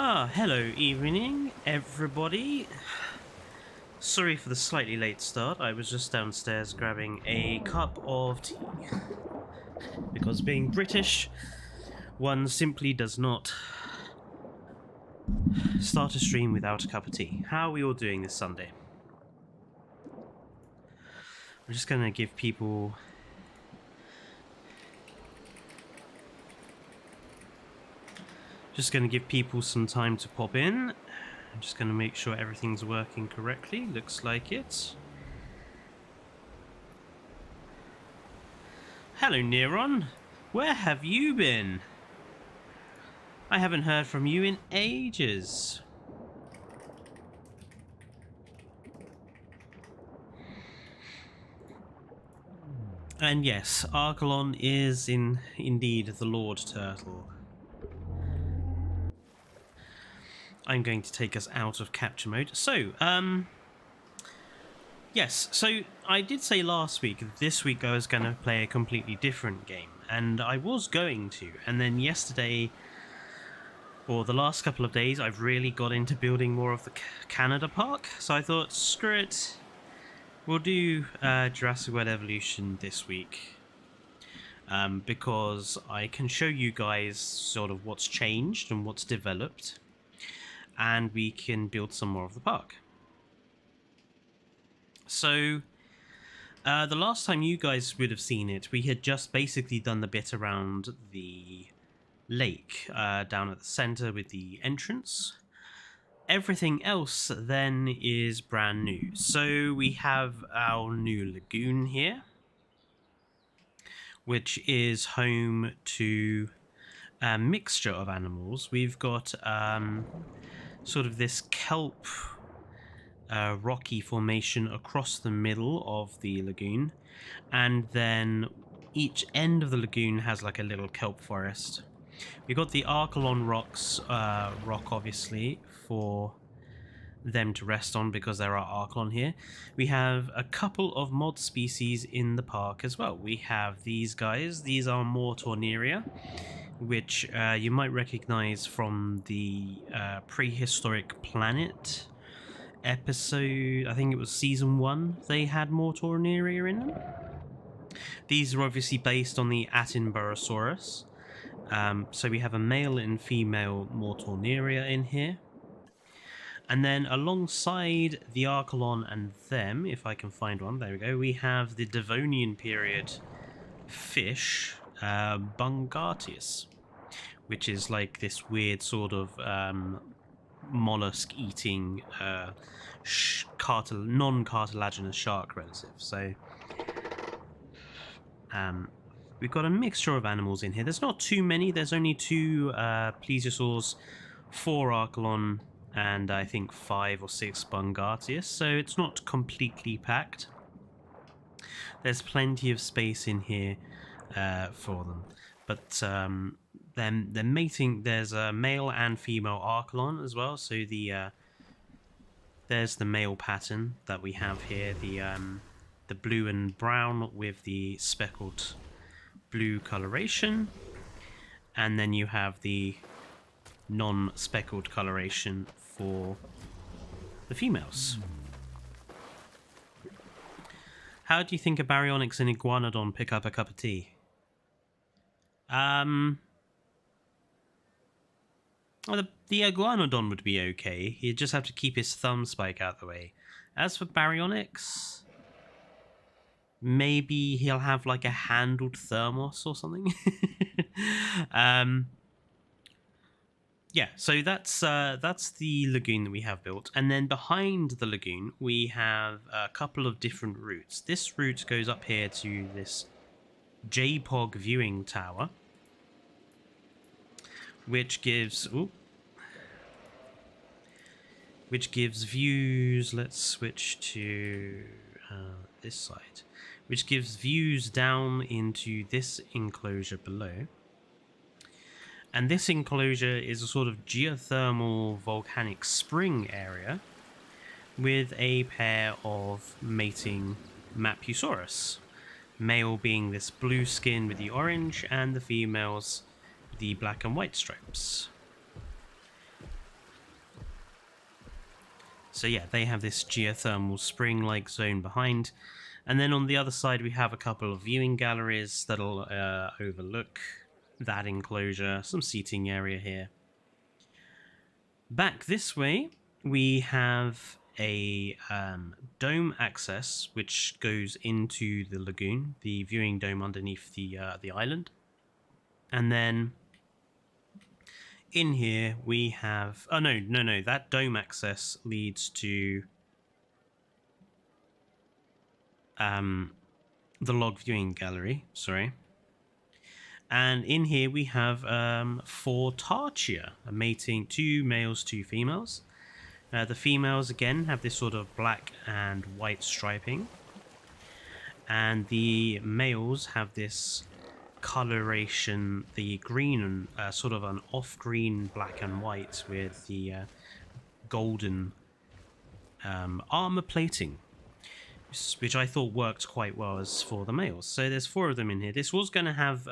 Hello evening, everybody. Sorry for the slightly late start. I was just downstairs grabbing a cup of tea. Because being British, one simply does not start a stream without a cup of tea. How are we all doing this Sunday? I'm just gonna give people... some time to pop in. I'm just going to make sure everything's working correctly. Looks like it. Hello, Neron. Where have you been? I haven't heard from you in ages. And yes, Archelon is indeed the Lord Turtle. I'm going to take us out of capture mode. So, yes, so I did say last week that this week I was going to play a completely different game, and I was going to, and then yesterday, or the last couple of days, I've really got into building more of the Canada park, so I thought, screw it, we'll do Jurassic World Evolution this week, because I can show you guys sort of what's changed and what's developed, and we can build some more of the park. So, the last time you guys would have seen it, we had just basically done the bit around the lake, down at the center with the entrance. Everything else then is brand new. So we have our new lagoon here, which is home to a mixture of animals. We've got sort of this kelp rocky formation across the middle of the lagoon, and then each end of the lagoon has like a little kelp forest. We've got the Archelon rocks, rock obviously, for them to rest on because there are Archelon here. We have a couple of mod species in the park as well. We have these guys. These are more Torneria, which you might recognize from the Prehistoric Planet episode. I think it was season 1. They had more Torneria in them. These are obviously based on the Attenborosaurus. So we have a male and female Mortorneria in here. And then alongside the Archelon and them, if I can find one, there we go, we have the Devonian period fish, Bungatius, which is like this weird sort of mollusk-eating non-cartilaginous shark relative. So we've got a mixture of animals in here. There's not too many. There's only 2 plesiosaurs, 4 Archelon, and I think 5 or 6 Bungatius, so it's not completely packed. There's plenty of space in here for them. But then they're mating. There's a male and female Archelon as well, so there's the male pattern that we have here, the blue and brown with the speckled blue coloration, and then you have the non-speckled coloration for the females. How do you think a Baryonyx and Iguanodon pick up a cup of tea? Well, the Iguanodon would be okay. He'd just have to keep his thumb spike out the way. As for Baryonyx, maybe he'll have like a handled thermos or something. Yeah, so that's the lagoon that we have built, and then behind the lagoon we have a couple of different routes. This route goes up here to this JPOG viewing tower, which gives views. Let's switch to this side, which gives views down into this enclosure below. And this enclosure is a sort of geothermal volcanic spring area with a pair of mating Mapusaurus. Male being this blue skin with the orange, and the females the black and white stripes. So yeah, they have this geothermal spring-like zone behind. And then on the other side, we have a couple of viewing galleries that'll overlook that enclosure, some seating area here. Back this way, we have a dome access which goes into the lagoon, the viewing dome underneath the island. And then in here we have... Oh, no, that dome access leads to the log viewing gallery, sorry. And in here we have 4 tarchia, mating 2 males, 2 females. The females again have this sort of black and white striping, and the males have this coloration, the green and sort of an off-green black and white with the golden armor plating, which I thought worked quite well as for the males. So there's 4 of them in here. This was going to have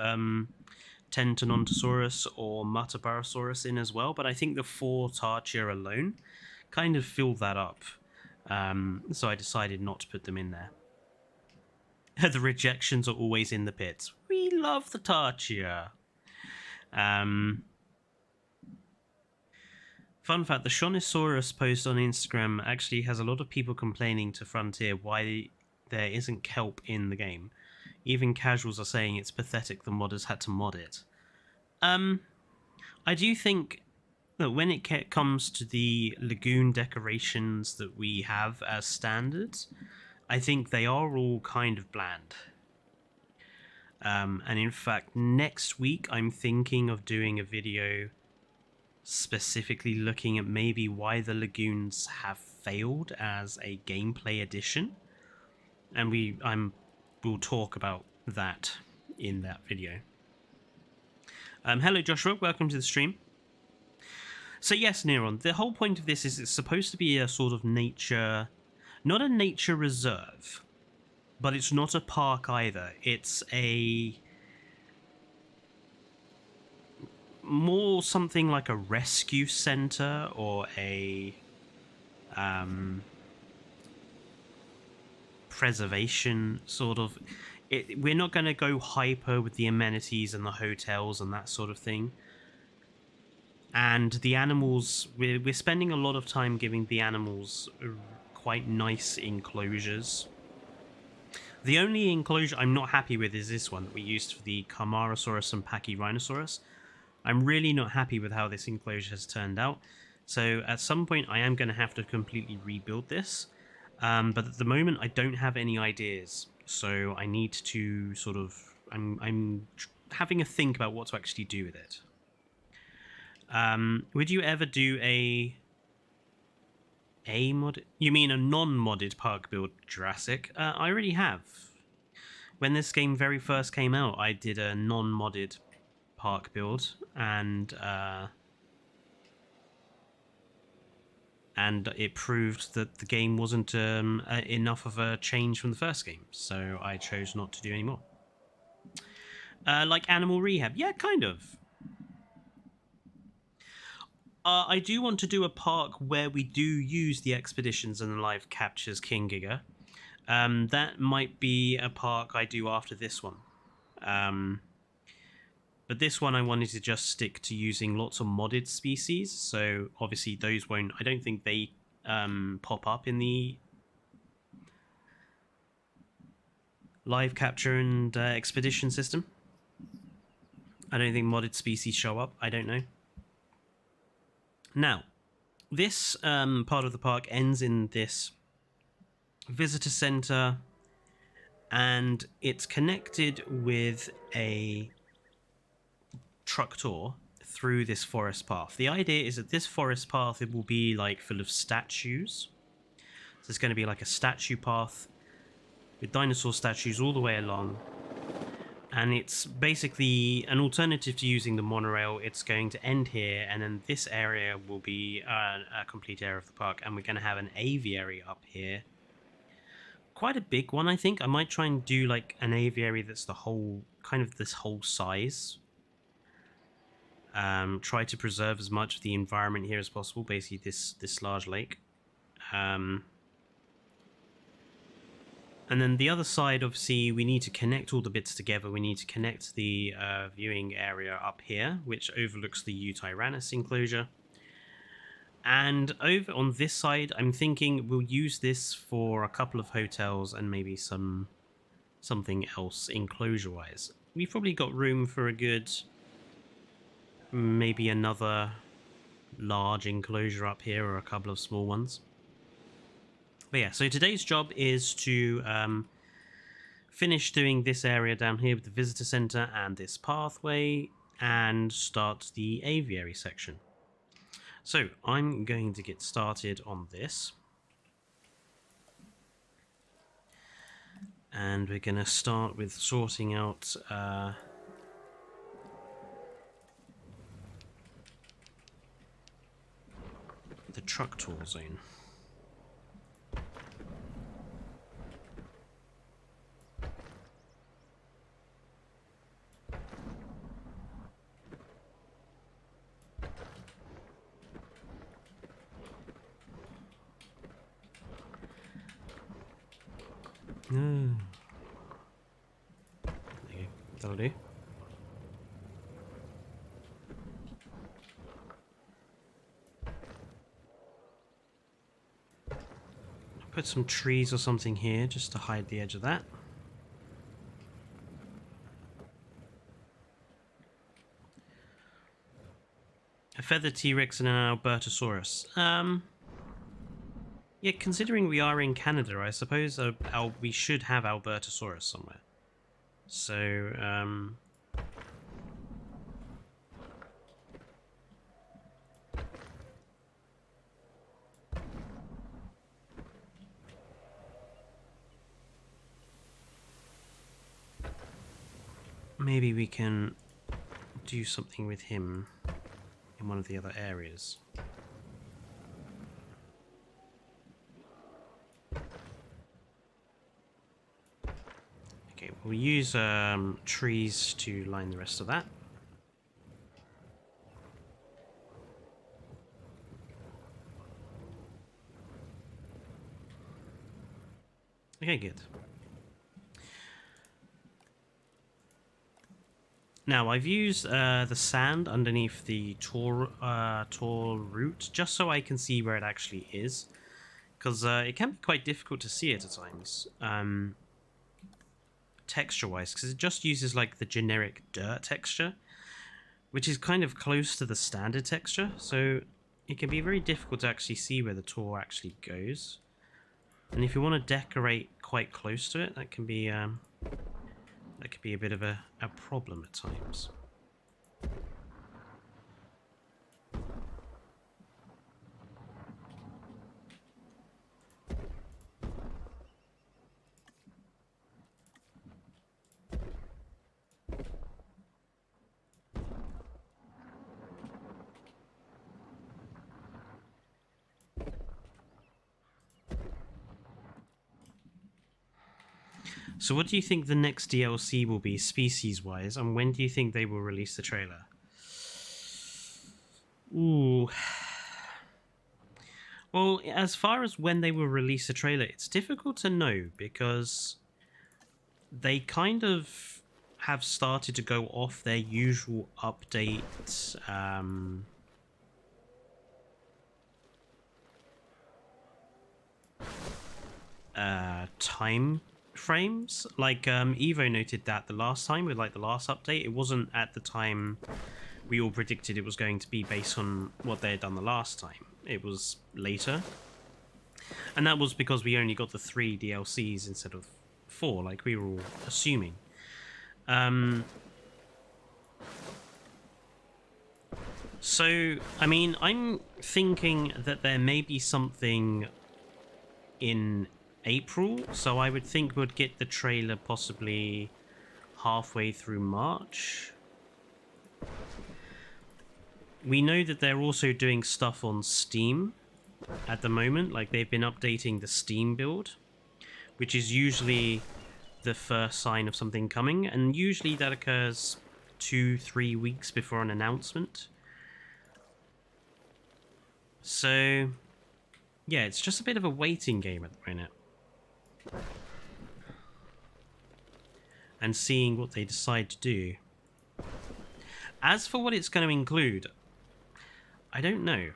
Tentonontosaurus or Mutabarosaurus in as well, but I think the 4 tarchia alone kind of filled that up. So I decided not to put them in there. The rejections are always in the pits. We love the tarchia. Fun fact, the Shonisaurus post on Instagram actually has a lot of people complaining to Frontier why there isn't kelp in the game. Even casuals are saying it's pathetic the modders had to mod it. I do think that when it comes to the lagoon decorations that we have as standards, I think they are all kind of bland. And in fact, next week I'm thinking of doing a video specifically looking at maybe why the lagoons have failed as a gameplay addition, and we'll talk about that in that video. Hello Joshua, welcome to the stream. So yes, Neron, the whole point of this is it's supposed to be a sort of nature, not a nature reserve, but it's not a park either. It's a more something like a rescue center or a preservation sort of. We're not going to go hyper with the amenities and the hotels and that sort of thing. And the animals, we're spending a lot of time giving the animals quite nice enclosures. The only enclosure I'm not happy with is this one that we used for the Carmarosaurus and Pachyrhinosaurus. I'm really not happy with how this enclosure has turned out. So at some point I am going to have to completely rebuild this. But at the moment I don't have any ideas. So I need to sort of... I'm having a think about what to actually do with it. Would you ever do a mod? You mean a non-modded park build, Jurassic? I already have. When this game very first came out, I did a non-modded park build, and it proved that the game wasn't enough of a change from the first game, so I chose not to do any more. Like Animal Rehab, yeah, kind of. I do want to do a park where we do use the expeditions and the live captures King Giga. That might be a park I do after this one. But this one I wanted to just stick to using lots of modded species, so obviously those won't... I don't think they pop up in the live capture and expedition system. I don't think modded species show up, I don't know. Now, this part of the park ends in this visitor center, and it's connected with a truck tour through this forest path. The idea is that this forest path, it will be like full of statues. So it's going to be like a statue path with dinosaur statues all the way along. And it's basically an alternative to using the monorail. It's going to end here, and then this area will be a complete area of the park, and we're going to have an aviary up here. Quite a big one, I think. I might try and do like an aviary that's the whole, kind of this whole size. Try to preserve as much of the environment here as possible, basically this large lake. And then the other side, obviously, we need to connect all the bits together. We need to connect the viewing area up here, which overlooks the Utyrannus enclosure. And over on this side, I'm thinking we'll use this for a couple of hotels and maybe something else enclosure-wise. We've probably got room for a good, maybe another large enclosure up here or a couple of small ones. But yeah, so today's job is to finish doing this area down here with the visitor center and this pathway and start the aviary section. So I'm going to get started on this. And we're going to start with sorting out the truck tour zone. There you go. That'll do. Put some trees or something here just to hide the edge of that. A feathered T-Rex and an Albertosaurus. Yeah, considering we are in Canada, I suppose we should have Albertosaurus somewhere. So, maybe we can do something with him in one of the other areas. Okay, we'll use trees to line the rest of that. Okay, good. Now, I've used the sand underneath the tall root just so I can see where it actually is, because it can be quite difficult to see it at times, texture-wise, because it just uses like the generic dirt texture, which is kind of close to the standard texture, so it can be very difficult to actually see where the tour actually goes. And if you want to decorate quite close to it, that can be a bit of a problem at times. So what do you think the next DLC will be species-wise, and when do you think they will release the trailer? Ooh. Well, as far as when they will release the trailer, it's difficult to know, because they kind of have started to go off their usual update time frames. Like Evo noted that the last time with like the last update, it wasn't at the time we all predicted it was going to be based on what they had done the last time. It was later, and that was because we only got the 3 DLCs instead of 4 like we were all assuming. So I mean, I'm thinking that there may be something in April, so I would think we'd get the trailer possibly halfway through March. We know that they're also doing stuff on Steam at the moment, like they've been updating the Steam build, which is usually the first sign of something coming, and usually that occurs 2-3 weeks before an announcement. So Yeah, it's just a bit of a waiting game at the minute. And seeing what they decide to do. As for what it's going to include, I don't know.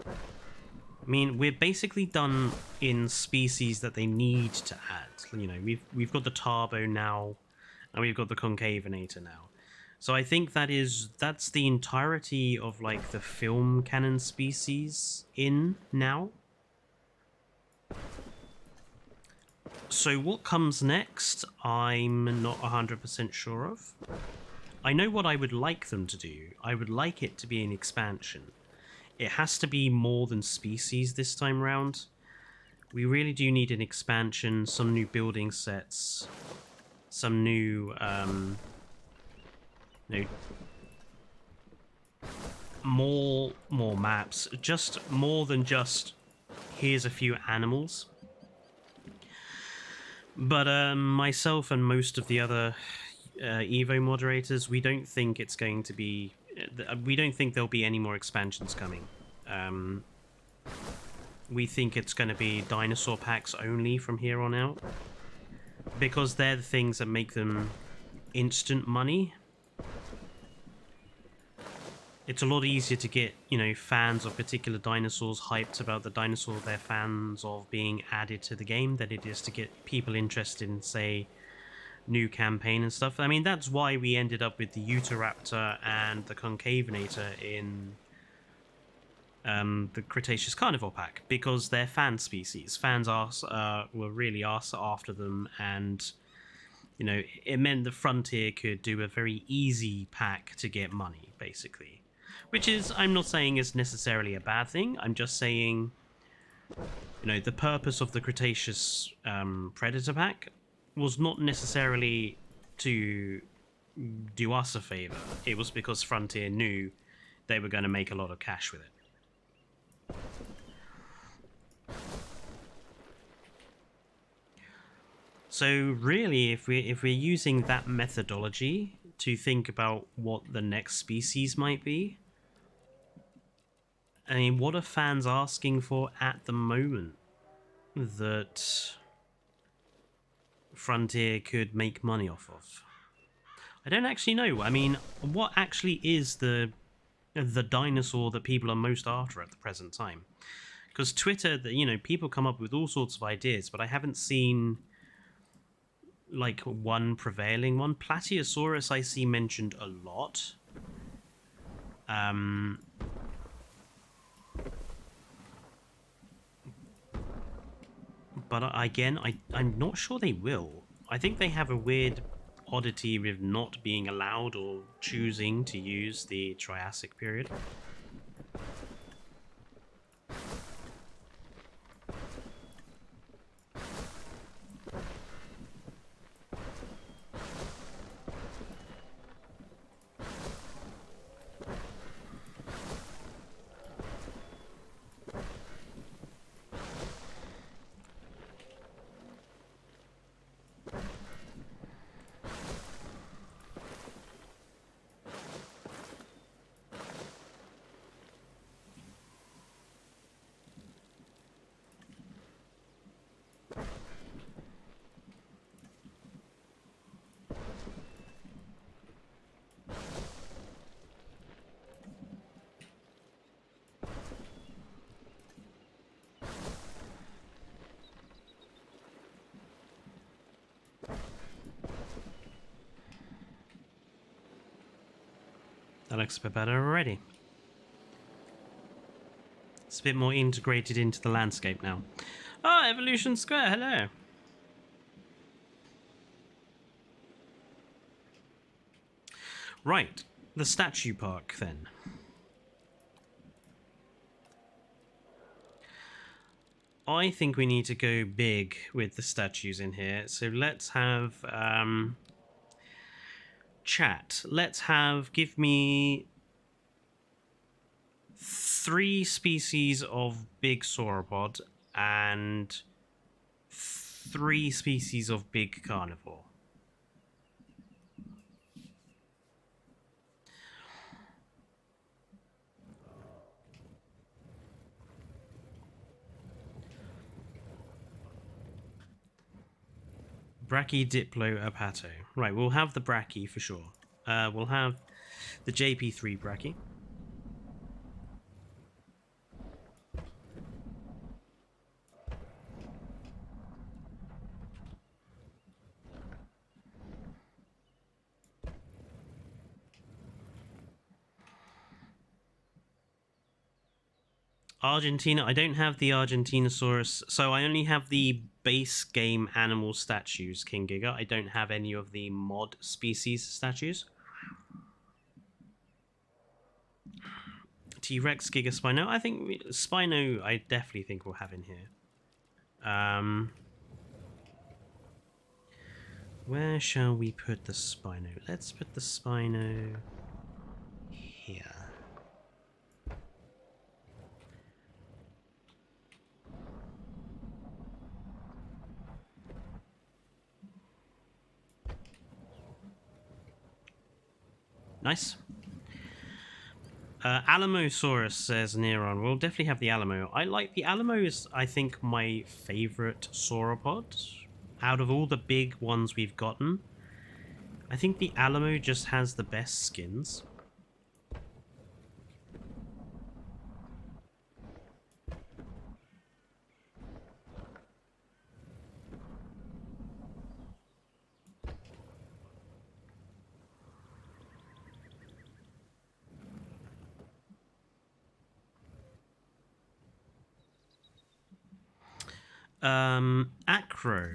I mean, we're basically done in species that they need to add. You know, we've got the Tarbo now, and we've got the Concavenator now. So I think that's the entirety of like the film canon species in now. So what comes next, I'm not 100% sure of. I know what I would like them to do. I would like it to be an expansion. It has to be more than species this time round. We really do need an expansion, some new building sets, some new, more maps. Just more than just here's a few animals. But myself and most of the other Evo moderators, we don't think it's going to be. We don't think there'll be any more expansions coming. We think it's going to be dinosaur packs only from here on out, because they're the things that make them instant money. It's a lot easier to get, you know, fans of particular dinosaurs hyped about the dinosaur they're fans of being added to the game than it is to get people interested in, say, new campaign and stuff. I mean, that's why we ended up with the Utahraptor and the Concavenator in the Cretaceous Carnivore pack, because they're fan species. Fans were really after them, and you know, it meant the Frontier could do a very easy pack to get money, basically. Which is, I'm not saying is necessarily a bad thing. I'm just saying, you know, the purpose of the Cretaceous Predator pack was not necessarily to do us a favor. It was because Frontier knew they were going to make a lot of cash with it. So really, if we're using that methodology to think about what the next species might be, I mean, what are fans asking for at the moment that Frontier could make money off of? I don't actually know. I mean, what actually is the dinosaur that people are most after at the present time? Because Twitter, you know, people come up with all sorts of ideas, but I haven't seen like one prevailing one. Plateosaurus I see mentioned a lot. But again, I'm not sure they will. I think they have a weird oddity with not being allowed or choosing to use the Triassic period. That looks a bit better already. It's a bit more integrated into the landscape now. Oh, Evolution Square, hello. Right, the statue park then. I think we need to go big with the statues in here. So let's have chat. Give me 3 species of big sauropod and 3 species of big carnivore. Brachydiploapato. Right, we'll have the brachy for sure. We'll have the JP3 brachy. Argentina, I don't have the Argentinosaurus, so I only have the base game animal statues, King Giga. I don't have any of the mod species statues. T-Rex, Giga Spino. I think Spino, I definitely think we'll have in here. Where shall we put the Spino? Let's put the Spino here. Nice. Alamosaurus, says Neron. We'll definitely have the Alamo. I like the Alamo is, I think, my favorite sauropod. Out of all the big ones we've gotten, I think the Alamo just has the best skins. Acro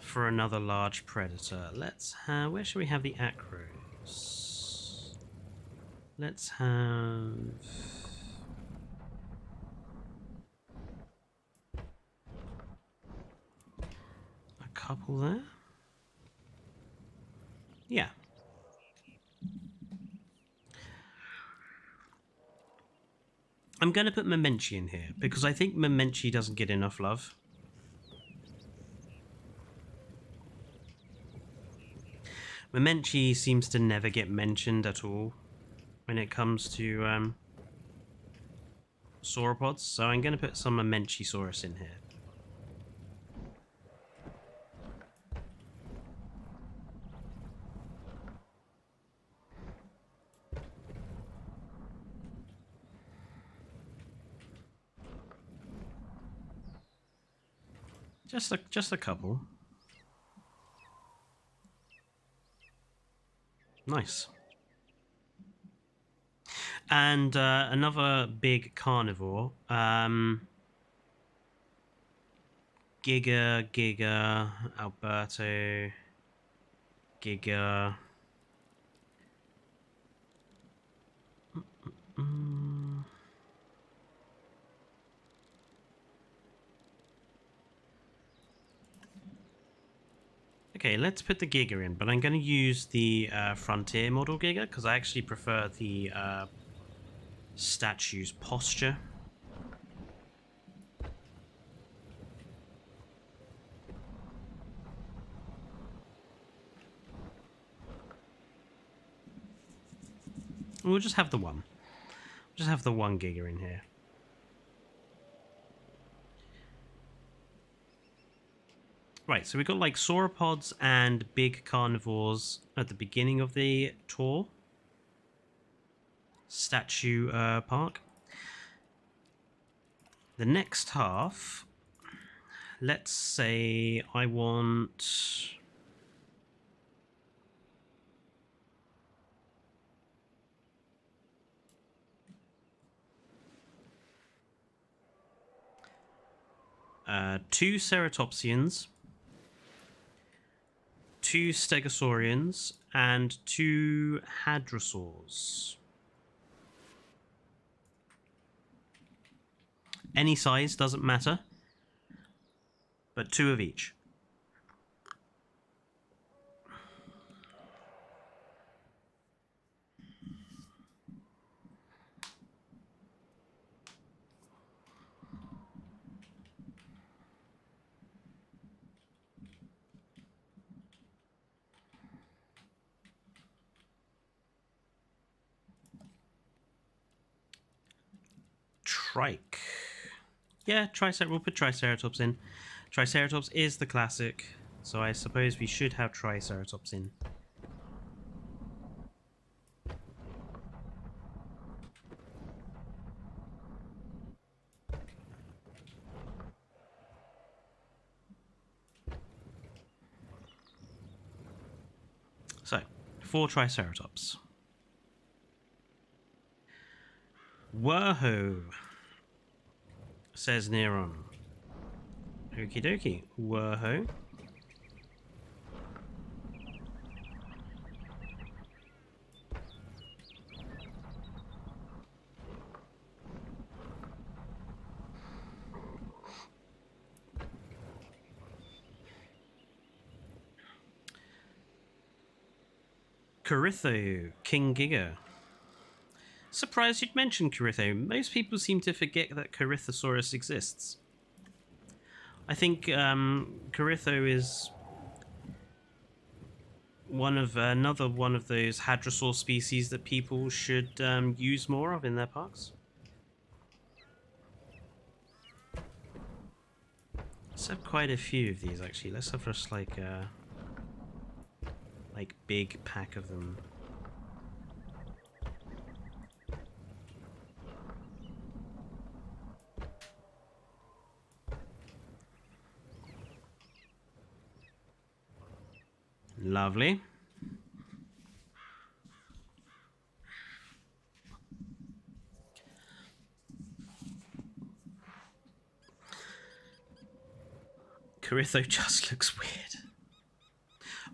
for another large predator. Let's have, where should we have the acros? Let's have a couple there. Yeah. I'm going to put Momenchi in here, because I think Momenchi doesn't get enough love. Momenchi seems to never get mentioned at all when it comes to sauropods, so I'm going to put some Momenchisaurus in here. Just a couple. Nice. And another big carnivore. Giga, Alberto, Giga. Okay, let's put the Giga in, but I'm going to use the Frontier model Giga because I actually prefer the statue's posture. We'll just have the one. We'll just have the one Giga in here. Right, so we've got like sauropods and big carnivores at the beginning of the tour. Statue park. The next half, let's say I want... two ceratopsians, 2 stegosaurians, and 2 hadrosaurs. Any size, doesn't matter, but 2 of each. Trike. Yeah, we'll put Triceratops in. Triceratops is the classic, so I suppose we should have Triceratops in. So, 4 Triceratops. Whoa, says Neron. Okie dokie. Whoa. Corytho, King Giga. Surprised you'd mentioned Corytho. Most people seem to forget that Corythosaurus exists. I think Corytho is another one of those hadrosaur species that people should use more of in their parks. Let's have quite a few of these actually. Let's have just like a big pack of them. Lovely. Corytho just looks weird.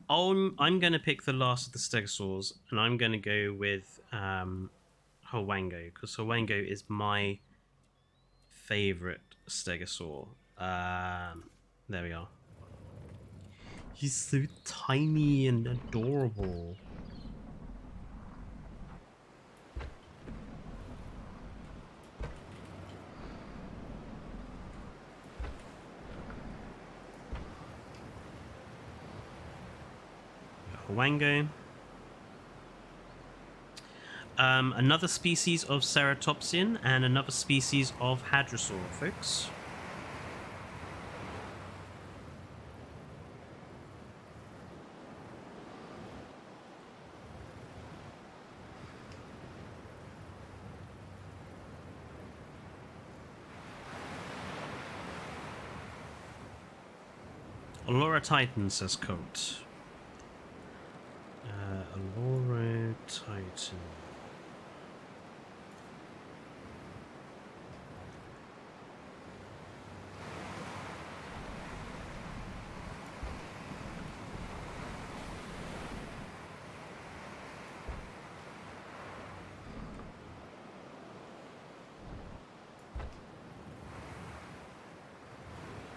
I'm going to pick the last of the stegosaurs, and I'm going to go with Hwango, because Hwango is my favourite stegosaur. There we are. He's so tiny and adorable. Hwango. Another species of ceratopsian and another species of hadrosaur, folks. Allura Titan, says Colt. Allura Titan.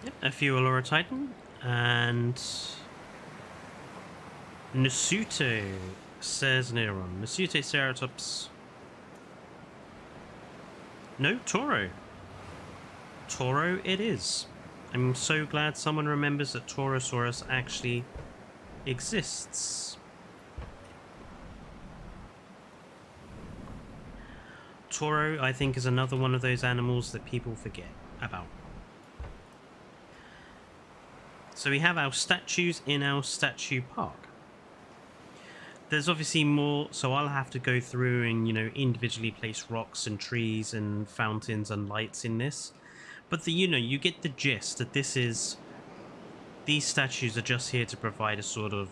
Yep, a few Allura Titan and Nasute, says Neron. Nasute Ceratops. No, Toro. Toro it is. I'm so glad someone remembers that Torosaurus actually exists. Toro, I think, is another one of those animals that people forget about. So we have our statues in our statue park. There's obviously more, so I'll have to go through and, individually place rocks and trees and fountains and lights in this. But you get the gist that these statues are just here to provide a sort of,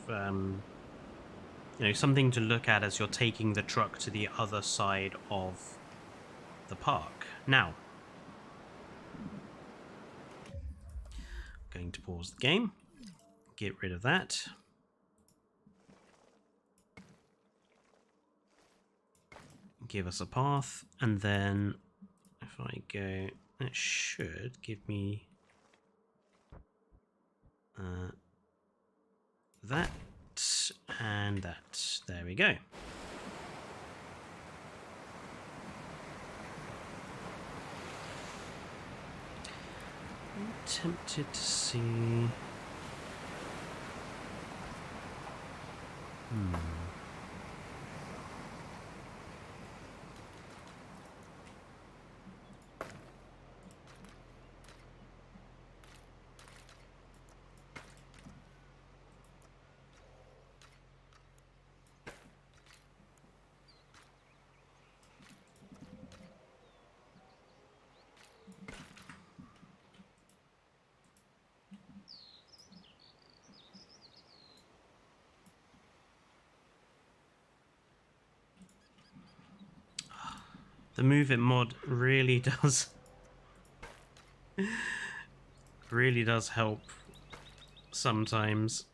something to look at as you're taking the truck to the other side of the park. Now, going to pause the game, get rid of that. Give us a path, and then if I go, it should give me that and that. There we go. I'm tempted to see. The Move It mod really does really does help sometimes.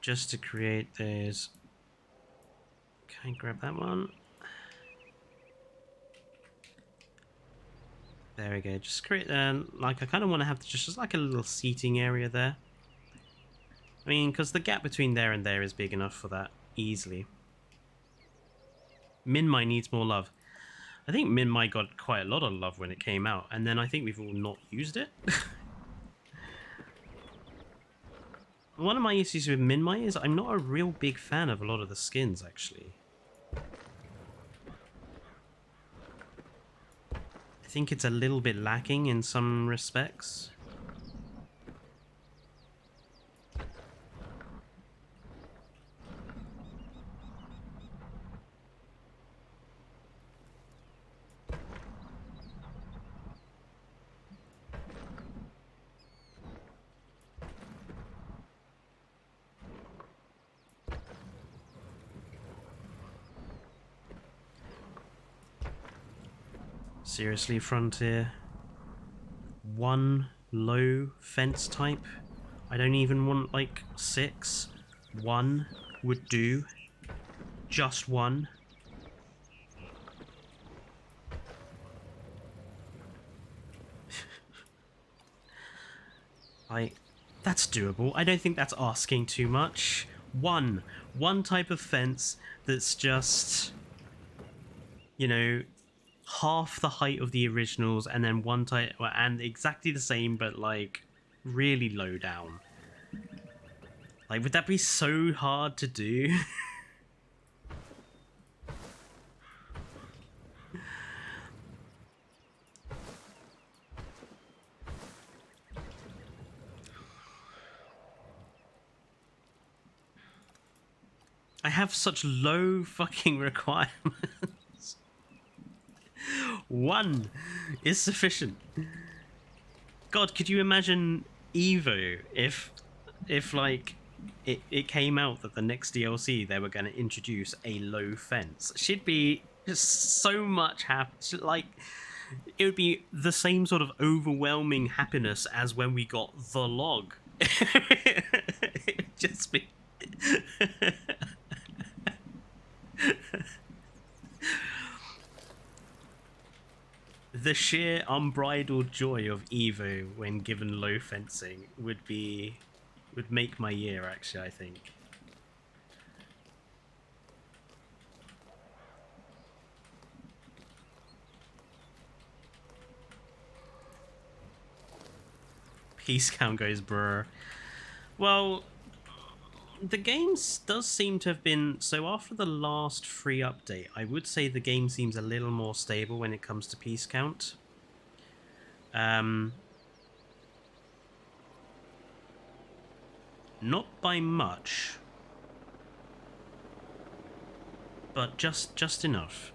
Just to create those. Can I grab that one? There we go. Just create like I kind of want to have just like a little seating area there. I mean, because the gap between there and there is big enough for that easily. Minmi needs more love. I think Minmi got quite a lot of love when it came out, and then I think we've all not used it. One of my issues with Minmi is I'm not a real big fan of a lot of the skins, actually. I think it's a little bit lacking in some respects. Seriously, Frontier? One low fence type? I don't even want like 6. 1 would do. Just 1. That's doable. I don't think that's asking too much. One type of fence that's just, you know, half the height of the originals, and then one type, and exactly the same, but like really low down. Like, would that be so hard to do? I have such low fucking requirements. 1 is sufficient. God, could you imagine Evo if like it came out that the next DLC they were going to introduce a low fence? She'd be just so much happy. Like, it would be the same sort of overwhelming happiness as when we got the log. It'd just be. The sheer unbridled joy of Evo when given low fencing would make my year, actually, I think. Peace count goes brr. Well, the game does seem to have been... So after the last free update, I would say the game seems a little more stable when it comes to piece count. Not by much, but just enough.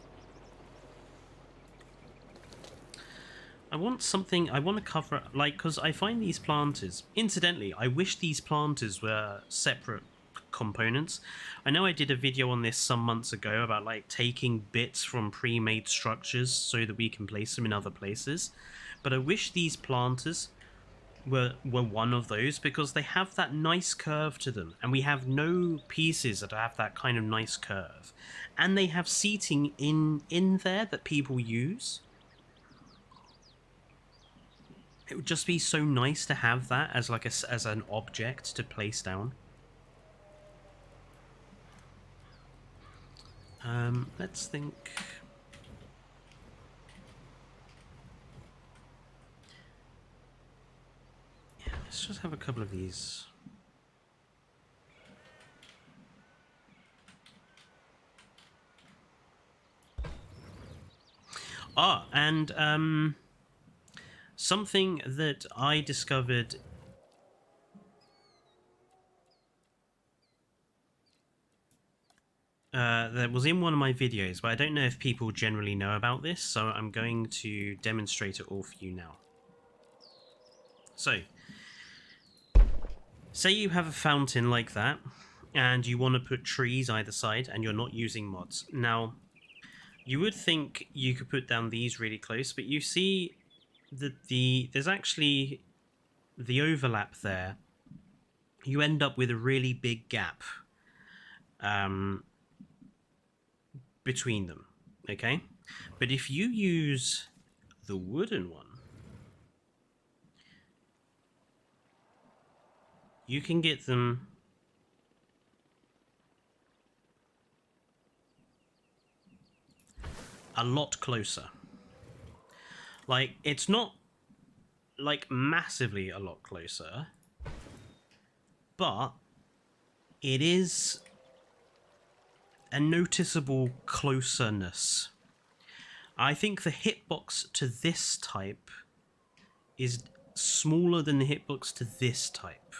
I want something... I want to cover... Like, because I find these planters... Incidentally, I wish these planters were separate components. I know I did a video on this some months ago about like taking bits from pre-made structures so that we can place them in other places, but I wish these planters were one of those, because they have that nice curve to them, and we have no pieces that have that kind of nice curve, and they have seating in there that people use. It would just be so nice to have that as like as an object to place down. Let's think. Yeah, let's just have a couple of these. Ah, and something that I discovered that was in one of my videos, but I don't know if people generally know about this, so I'm going to demonstrate it all for you now. So, say you have a fountain like that, and you want to put trees either side, and you're not using mods. Now, you would think you could put down these really close, but you see that there's actually the overlap there. You end up with a really big gap between them, okay? But if you use the wooden one, you can get them a lot closer. Like, it's not like massively a lot closer, but it is a noticeable closeness. I think the hitbox to this type is smaller than the hitbox to this type.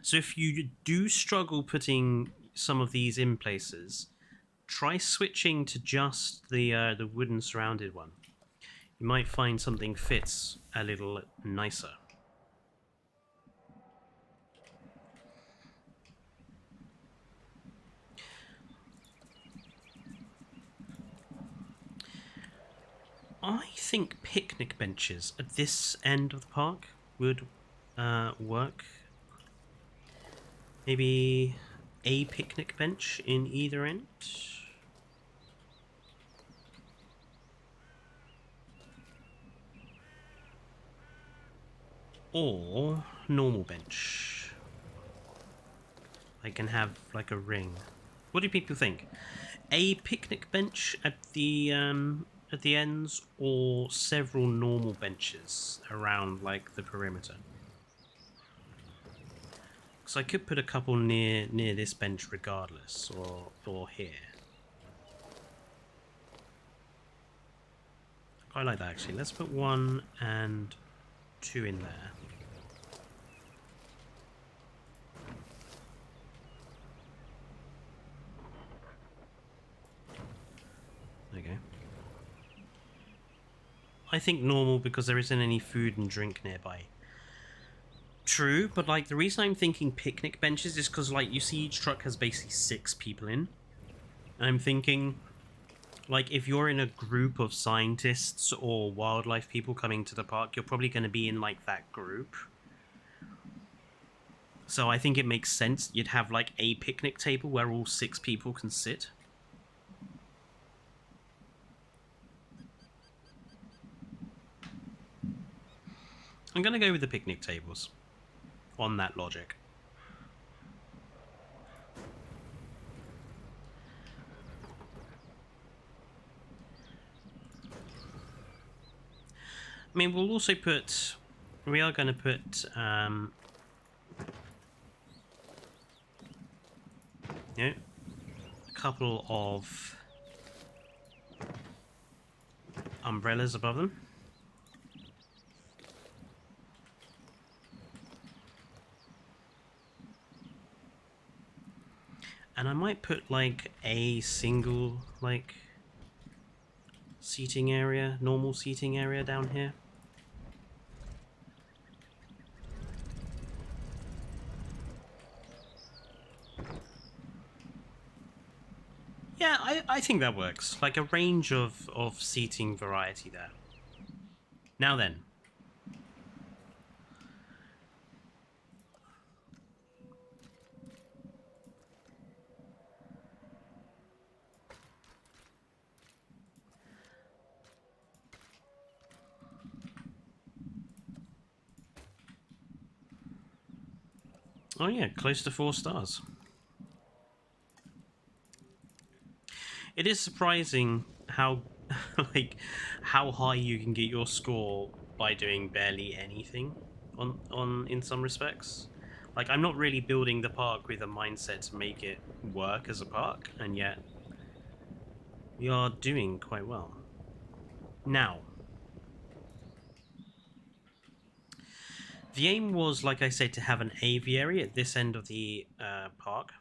So if you do struggle putting some of these in places, try switching to just the wooden surrounded one. You might find something fits a little nicer. I think picnic benches at this end of the park would work. Maybe a picnic bench in either end. Or normal bench. I can have like a ring. What do people think? A picnic bench at the ends, or several normal benches around like the perimeter? Because I could put a couple near this bench regardless, or here. I like that actually. Let's put 1 and 2 in there. Okay. I think normal because there isn't any food and drink nearby. True, but like the reason I'm thinking picnic benches is because like you see each truck has basically 6 people in. And I'm thinking, like, if you're in a group of scientists or wildlife people coming to the park, you're probably going to be in like that group. So I think it makes sense you'd have like a picnic table where all 6 people can sit. I'm going to go with the picnic tables on that logic. I mean, we'll also put... We are going to put... you know, a couple of umbrellas above them. And I might put like a single like seating area, normal seating area down here. Yeah, I think that works. Like a range of seating variety there. Now then. Oh yeah, close to 4 stars. It is surprising how like how high you can get your score by doing barely anything on in some respects. Like, I'm not really building the park with a mindset to make it work as a park, and yet we are doing quite well. Now, the aim was, like I said, to have an aviary at this end of the park.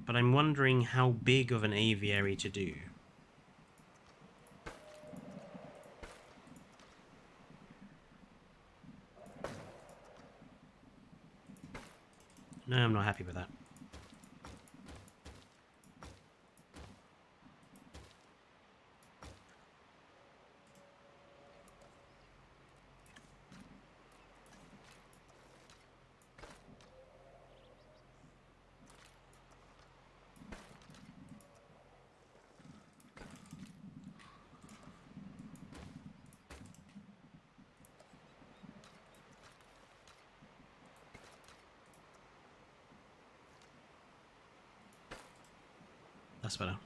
But I'm wondering how big of an aviary to do. No, I'm not happy with that. That's better.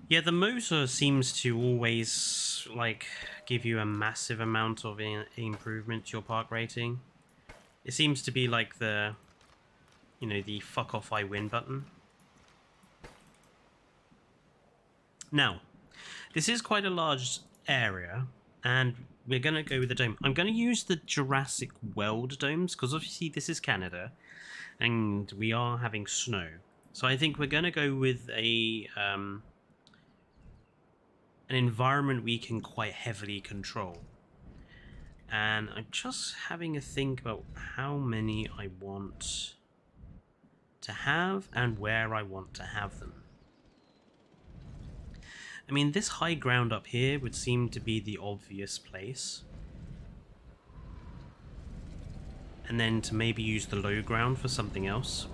Yeah, the motor seems to always, like, give you a massive amount of improvement to your park rating. It seems to be like the, you know, the fuck off I win button. Now, this is quite a large area, and we're going to go with the dome. I'm going to use the Jurassic World domes, because obviously this is Canada, and we are having snow. So I think we're going to go with an environment we can quite heavily control. And I'm just having a think about how many I want to have and where I want to have them. I mean, this high ground up here would seem to be the obvious place. And then to maybe use the low ground for something else.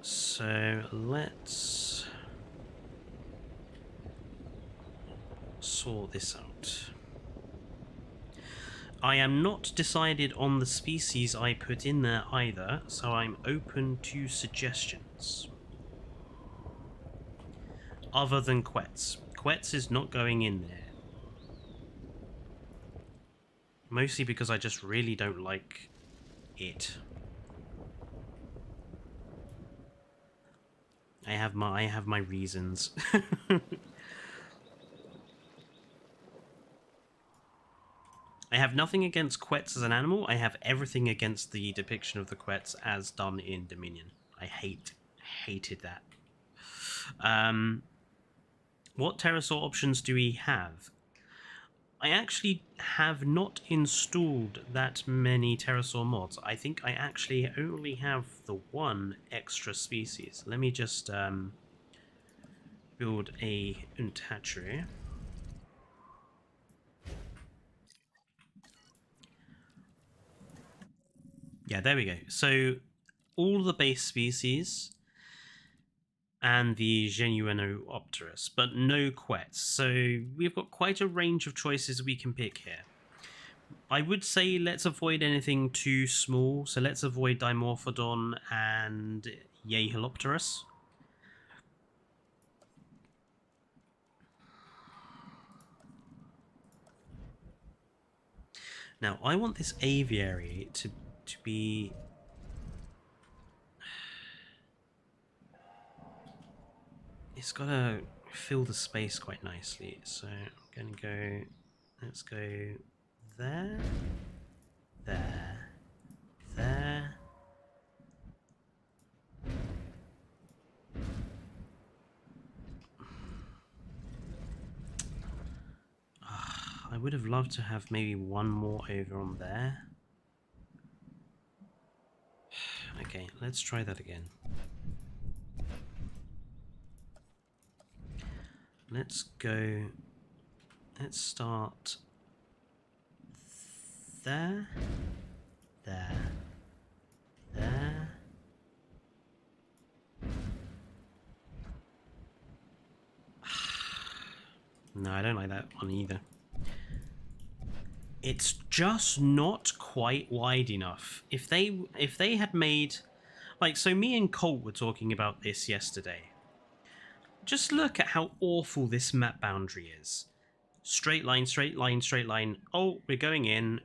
So let's sort this out. I am not decided on the species I put in there either, so I'm open to suggestions. Other than Quetz. Quetz is not going in there. Mostly because I just really don't like it. I have my reasons. I have nothing against Quetz as an animal. I have everything against the depiction of the Quetz as done in Dominion. I hated that. What pterosaur options do we have? I actually have not installed that many pterosaur mods. I think I actually only have the one extra species. Let me just build a untatchery. Yeah, there we go. So all the base species and the Genuinoopterus, but no Quetz. So we've got quite a range of choices we can pick here. I would say let's avoid anything too small. So let's avoid Dimorphodon and Yehalopterus. Now, I want this aviary to be... It's got to fill the space quite nicely. So I'm going to go... Let's go there, there, there. I would have loved to have maybe one more over on there. Okay, let's try that again. Let's go... Let's start there, there, there. No, I don't like that one either. It's just not quite wide enough. If they had made... Like, so me and Colt were talking about this yesterday. Just look at how awful this map boundary is. Straight line, straight line, straight line. Oh, we're going in.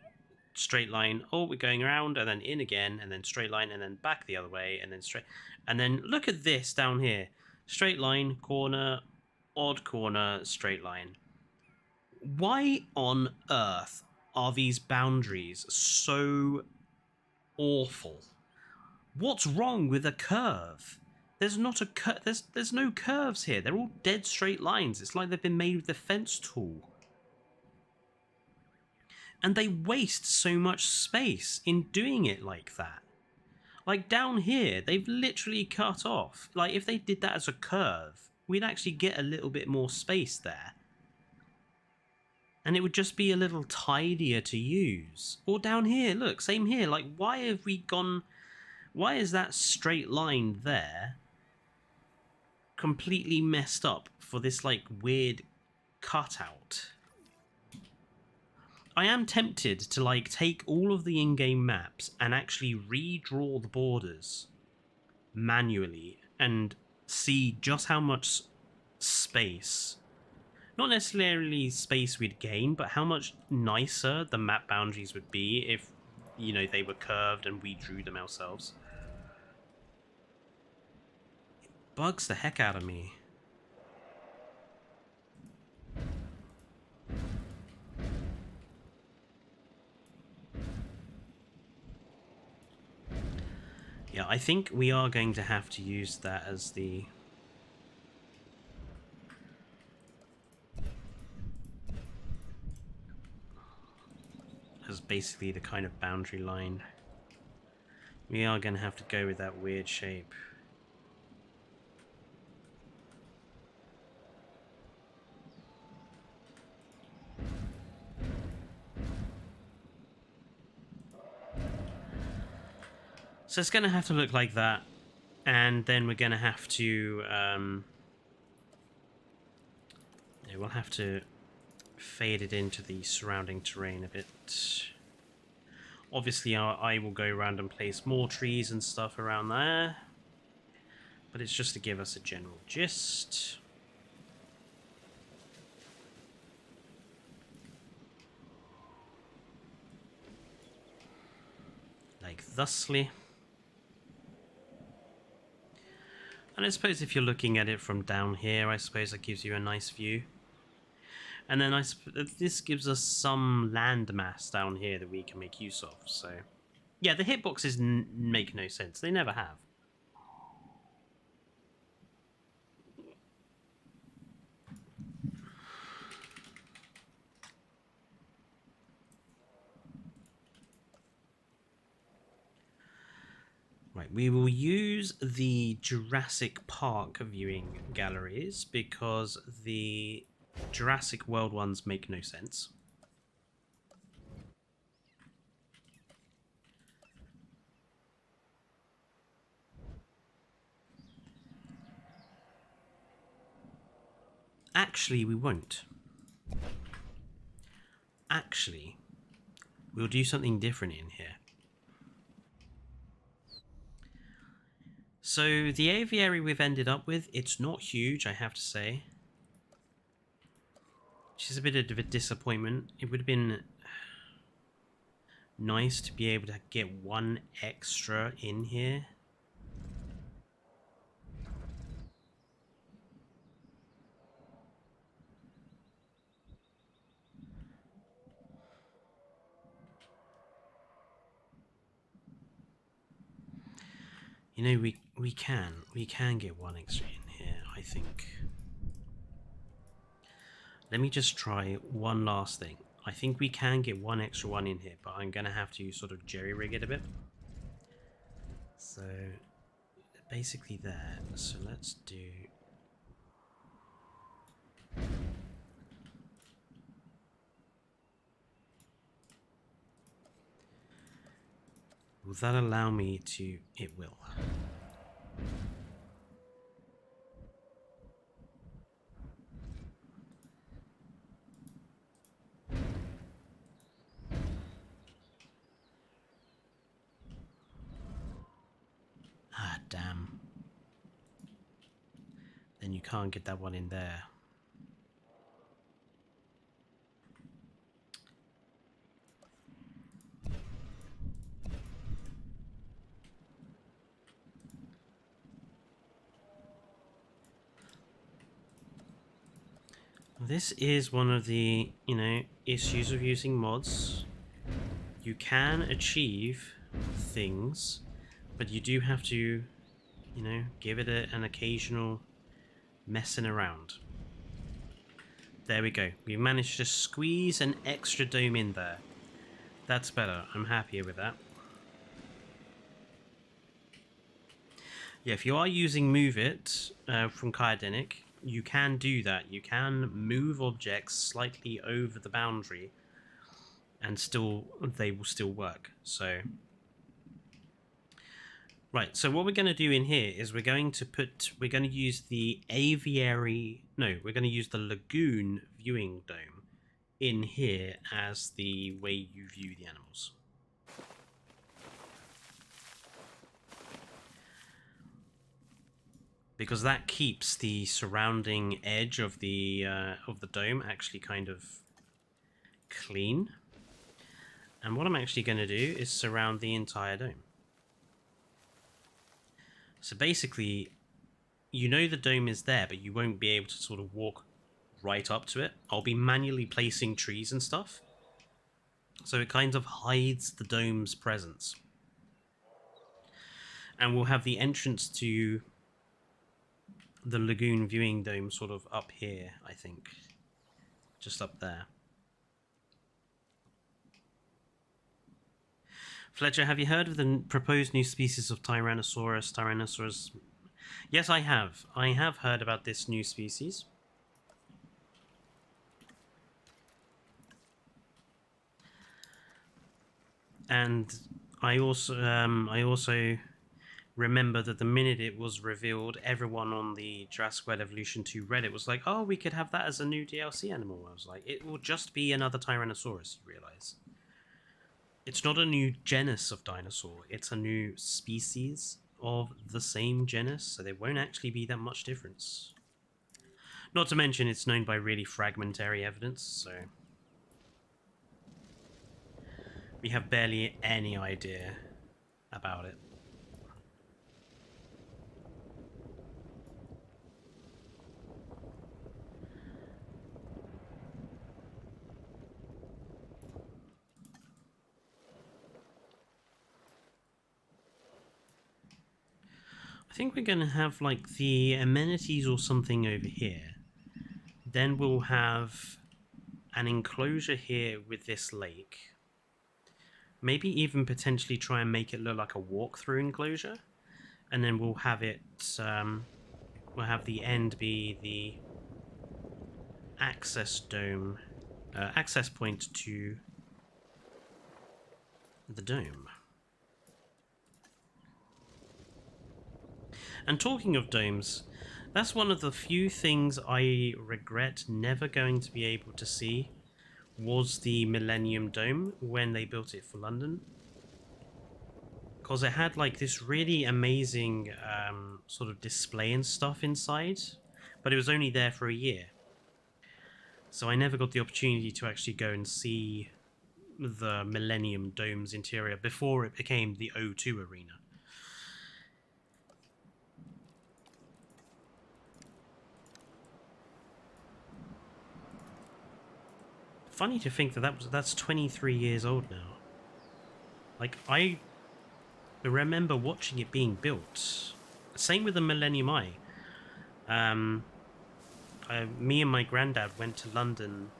Straight line. Oh, we're going around, and then in again, and then straight line, and then back the other way, and then straight. And then look at this down here. Straight line, corner, odd corner, straight line. Why on earth are these boundaries so awful? What's wrong with a curve? There's not a there's no curves here. They're all dead straight lines. It's like they've been made with the fence tool. And they waste so much space in doing it like that. Like down here, they've literally cut off. Like if they did that as a curve, we'd actually get a little bit more space there. And it would just be a little tidier to use. Or down here, look, same here. Like why have we gone... Why is that straight line there completely messed up for this like weird cutout? I am tempted to like take all of the in-game maps and actually redraw the borders manually and see just how much space, not necessarily space we'd gain, but how much nicer the map boundaries would be if, you know, they were curved and we drew them ourselves. It bugs the heck out of me. Yeah, I think we are going to have to use that as the... as basically the kind of boundary line. We are going to have to go with that weird shape. So it's going to have to look like that, and then we're going to have to, we'll have to fade it into the surrounding terrain a bit. Obviously, I will go around and place more trees and stuff around there, but it's just to give us a general gist. Like thusly. And I suppose if you're looking at it from down here, I suppose that gives you a nice view. And then this gives us some land mass down here that we can make use of. So, yeah, the hitboxes make no sense. They never have. Right, we will use the Jurassic Park viewing galleries because the Jurassic World ones make no sense. Actually, we won't. Actually, we'll do something different in here. So the aviary we've ended up with, it's not huge, I have to say. Which is a bit of a disappointment. It would have been nice to be able to get one extra in here. You know, we can get one extra in here, I think. Let me just try one last thing. I think we can get one extra one in here, but I'm going to have to sort of jerry-rig it a bit. So, basically there. So let's do... Will that allow me to... It will. Ah, damn. Then you can't get that one in there. This is one of the, you know, issues of using mods. You can achieve things, but you do have to, you know, give it an occasional messing around. There we go. We managed to squeeze an extra dome in there. That's better. I'm happier with that. Yeah, if you are using Move It from Kyodenic, you can do that. You can move objects slightly over the boundary and they will still work. So right, so what we're going to do in here is we're going to use the aviary, no, we're going to use the lagoon viewing dome in here as the way you view the animals. Because that keeps the surrounding edge of the dome actually kind of clean. And what I'm actually going to do is surround the entire dome. So basically, you know the dome is there, but you won't be able to sort of walk right up to it. I'll be manually placing trees and stuff, so it kind of hides the dome's presence. And we'll have the entrance to the lagoon viewing dome sort of up here, I think. Just up there. Fletcher, have you heard of the proposed new species of Tyrannosaurus? Yes, I have. I have heard about this new species. And I also remember that the minute it was revealed, everyone on the Jurassic World Evolution 2 Reddit was like, oh, we could have that as a new DLC animal. I was like, it will just be another Tyrannosaurus, you realise. It's not a new genus of dinosaur, it's a new species of the same genus, so there won't actually be that much difference. Not to mention it's known by really fragmentary evidence, so we have barely any idea about it. I think we're going to have like the amenities or something over here. Then we'll have an enclosure here with this lake. Maybe even potentially try and make it look like a walk-through enclosure. And then we'll have it, we'll have the end be the access dome, access point to the dome. And talking of domes, that's one of the few things I regret never going to be able to see, was the Millennium Dome when they built it for London. Because it had like this really amazing sort of display and stuff inside, but it was only there for a year. So I never got the opportunity to actually go and see the Millennium Dome's interior before it became the O2 Arena. Funny to think that's 23 years old now. Like, I remember watching it being built. Same with the Millennium Eye. Me and my granddad went to London,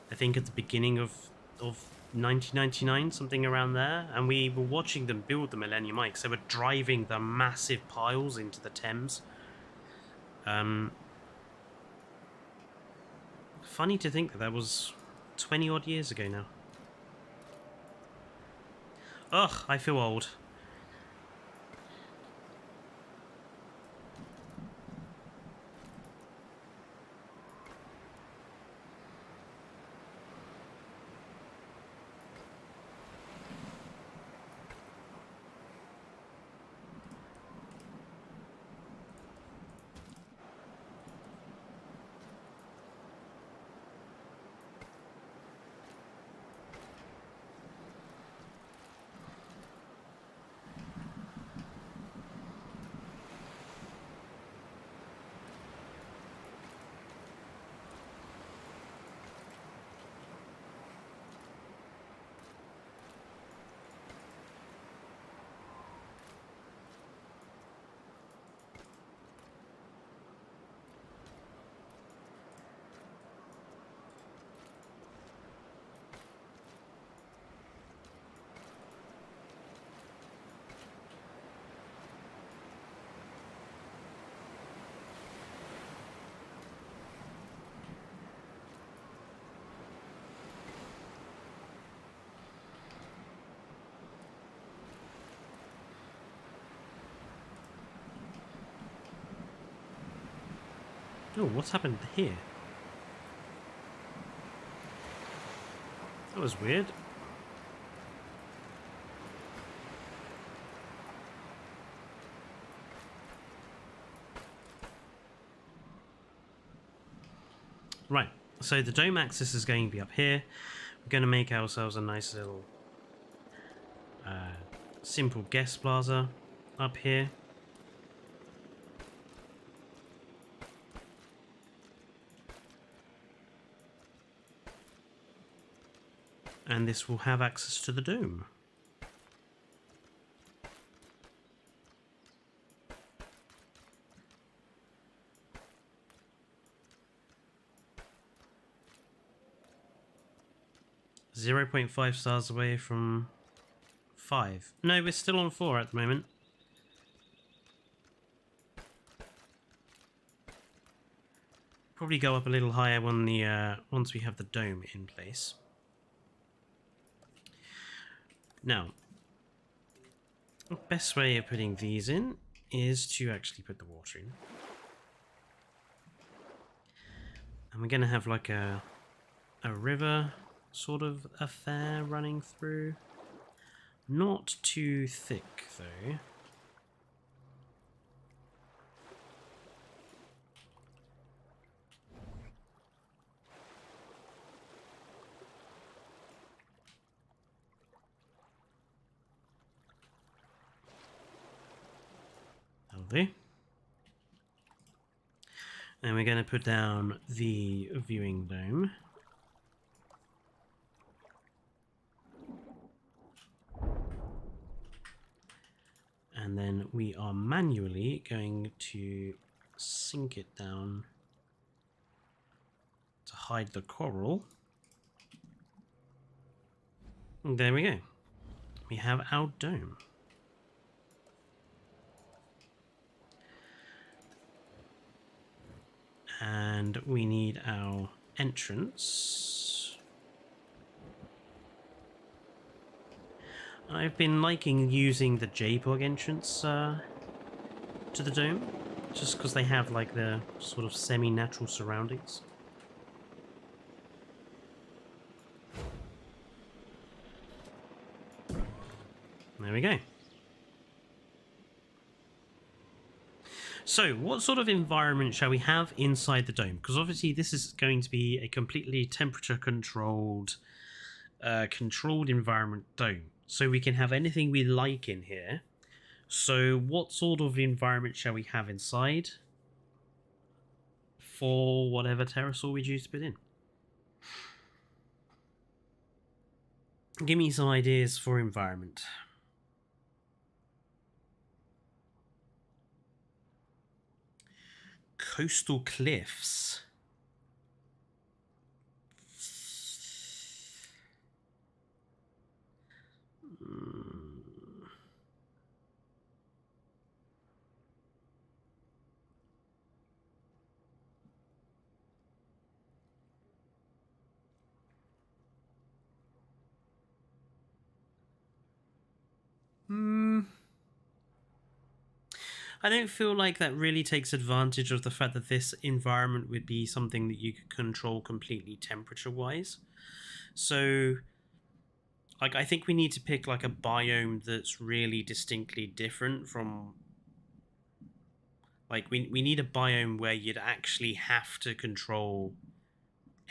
I think at the beginning of 1999, something around there, and we were watching them build the Millennium Eye because they were driving the massive piles into the Thames. Funny to think that was 20 odd years ago now. Ugh, I feel old. Oh, what's happened here? That was weird. Right, so the dome axis is going to be up here. We're going to make ourselves a nice little simple guest plaza up here. And this will have access to the dome. .5 stars away from 5. No, we're still on 4 at the moment. Probably go up a little higher when the once we have the dome in place. Now, the best way of putting these in is to actually put the water in. And we're going to have like a river sort of affair running through. Not too thick though. Lovely. And we're going to put down the viewing dome. And then we are manually going to sink it down to hide the coral. And there we go. We have our dome. And we need our entrance. I've been liking using the JPEG entrance to the dome, just because they have like the sort of semi-natural surroundings. There we go. So, what sort of environment shall we have inside the dome? Because obviously this is going to be a completely temperature-controlled controlled environment dome. So we can have anything we like in here. So what sort of environment shall we have inside for whatever pterosaur we choose to put in? Give me some ideas for environment. Coastal cliffs. I don't feel like that really takes advantage of the fact that this environment would be something that you could control completely temperature-wise. So, like, I think we need to pick like a biome that's really distinctly different from... Like, we need a biome where you'd actually have to control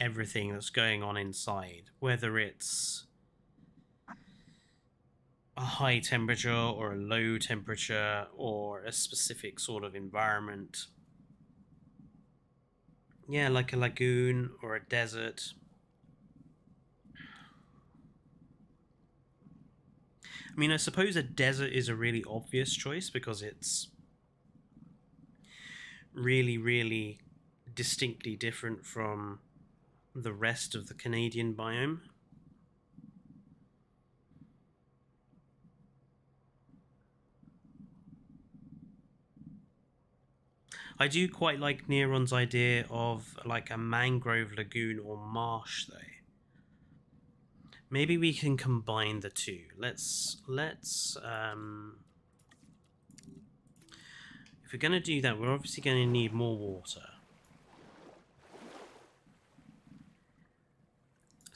everything that's going on inside, whether it's a high temperature or a low temperature or a specific sort of environment. Yeah, like a lagoon or a desert. I mean, I suppose a desert is a really obvious choice because it's really, really distinctly different from the rest of the Canadian biome. I do quite like Neron's idea of like a mangrove lagoon or marsh though. Maybe we can combine the two. Let's if we're going to do that, we're obviously going to need more water.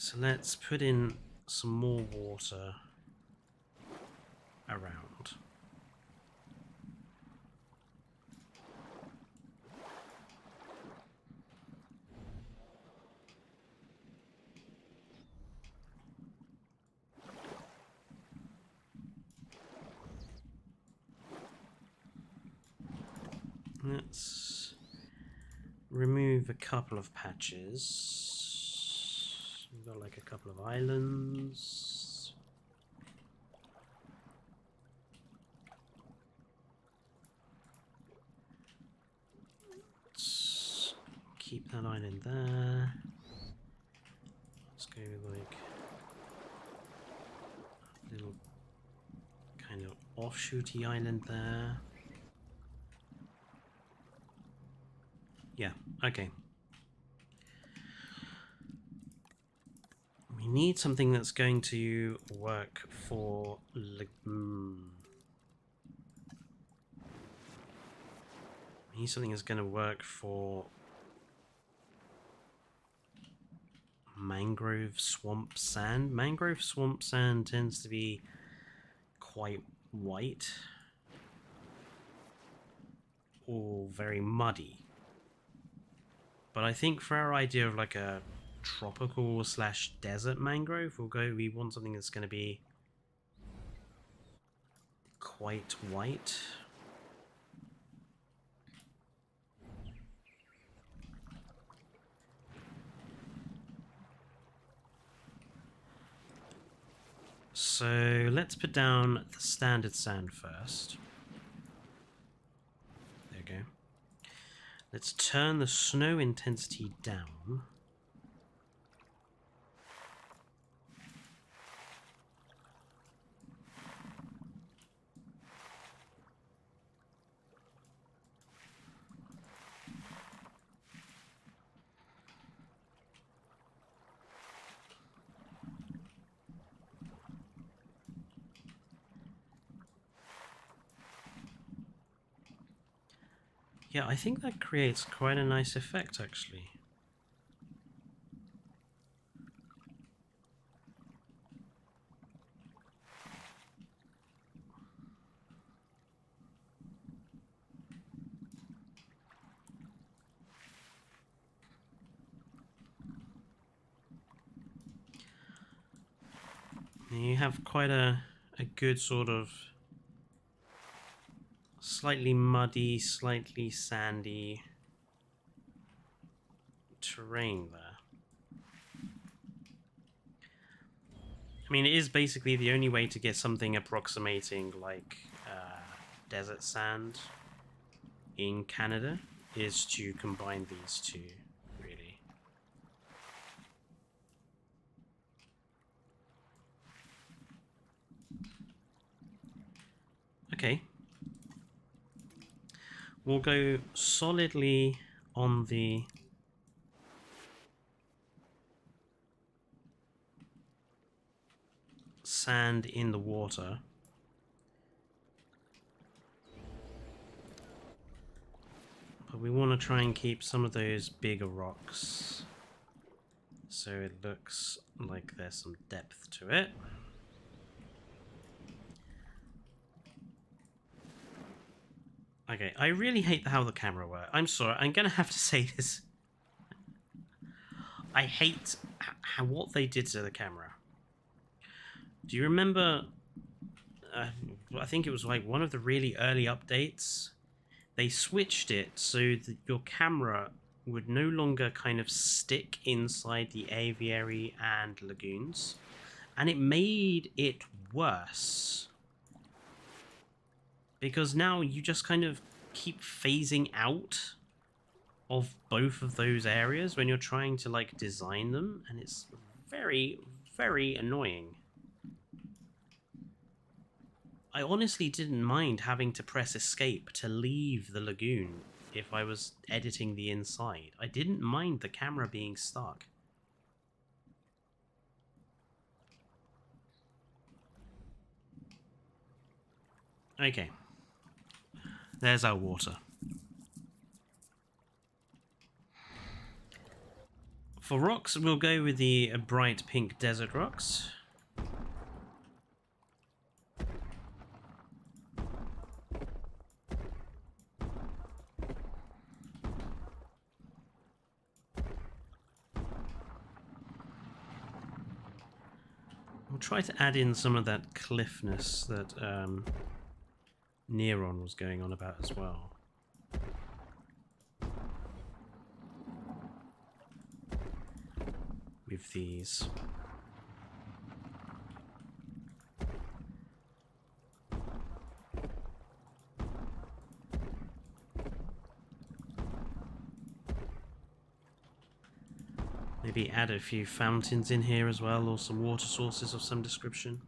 So let's put in some more water around. Let's remove a couple of patches. We've got like a couple of islands. Let's keep that island there. Let's go with like a little kind of offshooty island there. Yeah, okay. We need something that's going to work for... We need something that's going to work for mangrove swamp sand. Mangrove swamp sand tends to be quite white or very muddy. But I think for our idea of like a tropical / desert mangrove, we want something that's going to be quite white. So let's put down the standard sand first. There we go. Let's turn the snow intensity down. Yeah, I think that creates quite a nice effect, actually. You have quite a good sort of slightly muddy, slightly sandy terrain there. I mean, it is basically the only way to get something approximating like desert sand in Canada is to combine these two, really. Okay. We'll go solidly on the sand in the water. But we want to try and keep some of those bigger rocks so it looks like there's some depth to it. Okay, I really hate how the camera works. I'm sorry, I'm gonna have to say this. I hate what they did to the camera. Do you remember, I think it was like one of the really early updates, they switched it so that your camera would no longer kind of stick inside the aviary and lagoons, and it made it worse. Because now you just kind of keep phasing out of both of those areas when you're trying to like design them, and it's very, very annoying. I honestly didn't mind having to press escape to leave the lagoon if I was editing the inside. I didn't mind the camera being stuck. Okay. There's our water. For rocks, we'll go with the bright pink desert rocks. We'll try to add in some of that cliffness that Neron was going on about as well. With these. Maybe add a few fountains in here as well, or some water sources of some description.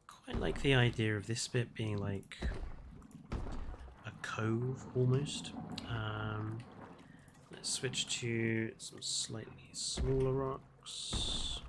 Quite like the idea of this bit being like a cove almost. Let's switch to some slightly smaller rocks.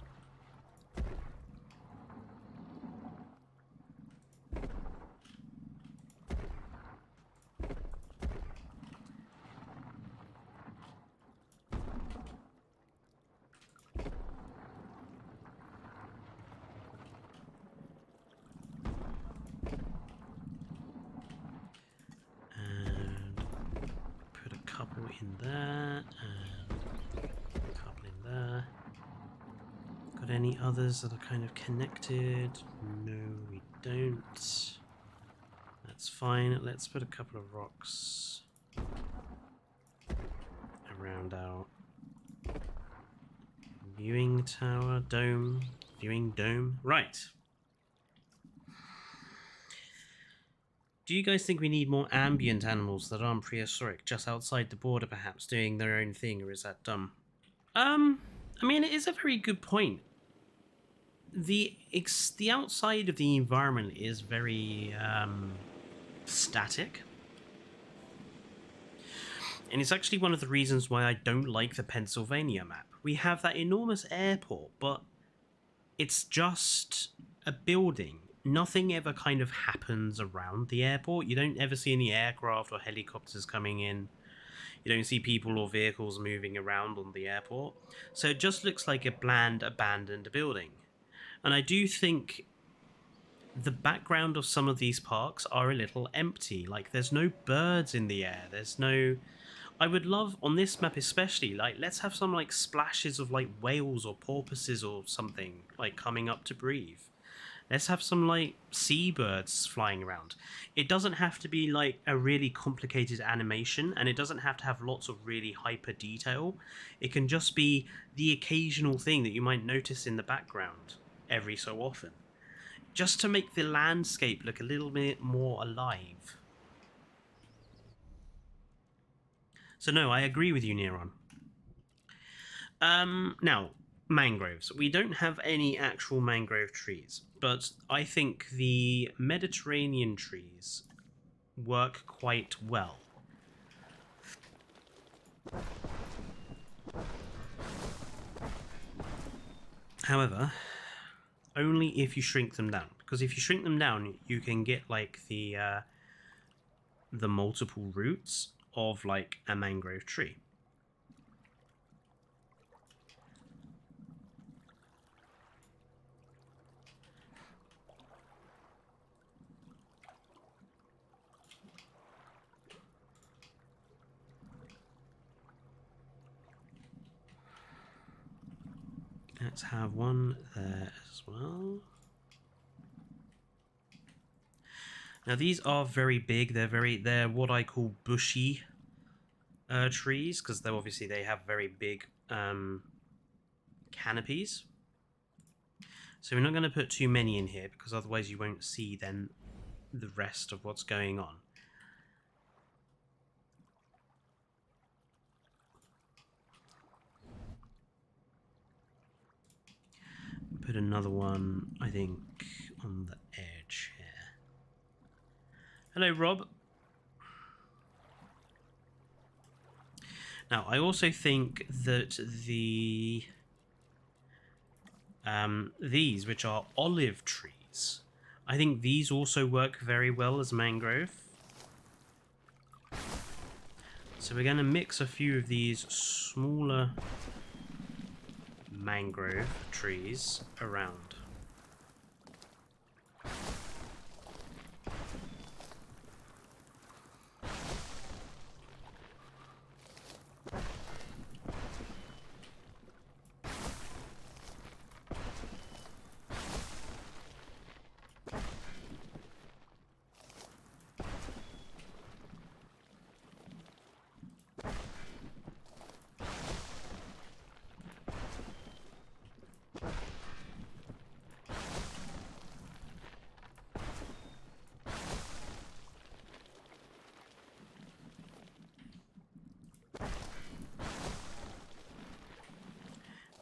In there, and a couple in there. Got any others that are kind of connected? No, we don't. That's fine. Let's put a couple of rocks around our viewing tower, dome, viewing dome. Right. Do you guys think we need more ambient animals that aren't prehistoric, just outside the border perhaps, doing their own thing, or is that dumb? I mean, it is a very good point. The outside of the environment is very static. And it's actually one of the reasons why I don't like the Pennsylvania map. We have that enormous airport, but it's just a building. Nothing ever kind of happens around the airport. You don't ever see any aircraft or helicopters coming in. You don't see people or vehicles moving around on the airport. So it just looks like a bland, abandoned building. And I do think the background of some of these parks are a little empty. Like, there's no birds in the air. There's no... I would love, on this map especially, like, let's have some, like, splashes of, like, whales or porpoises or something, like, coming up to breathe. Let's have some, like, seabirds flying around. It doesn't have to be, like, a really complicated animation, and it doesn't have to have lots of really hyper detail. It can just be the occasional thing that you might notice in the background every so often, just to make the landscape look a little bit more alive. So no, I agree with you, Neron. Now, mangroves. We don't have any actual mangrove trees, but I think the Mediterranean trees work quite well. However, only if you shrink them down, because if you shrink them down, you can get like the multiple roots of like a mangrove tree. Let's have one there as well. Now these are very big. They're what I call bushy trees, because they have very big canopies. So we're not going to put too many in here, because otherwise you won't see then the rest of what's going on. Put another one, I think, on the edge here. Hello, Rob. Now, I also think that these, which are olive trees, I think these also work very well as mangrove. So we're going to mix a few of these smaller mangrove trees around.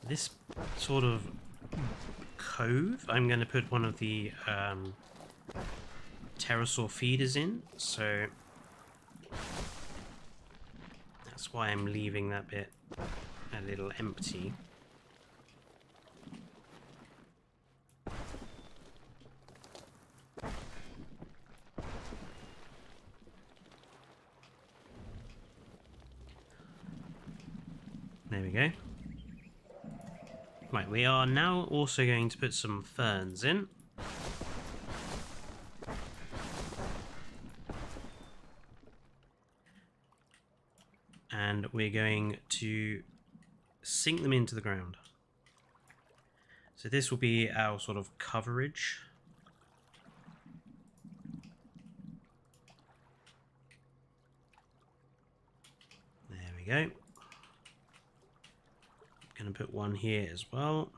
This sort of cove, I'm going to put one of the pterosaur feeders in, so that's why I'm leaving that bit a little empty. There we go. Right, we are now also going to put some ferns in. And we're going to sink them into the ground. So this will be our sort of coverage. There we go. Going to put one here as well.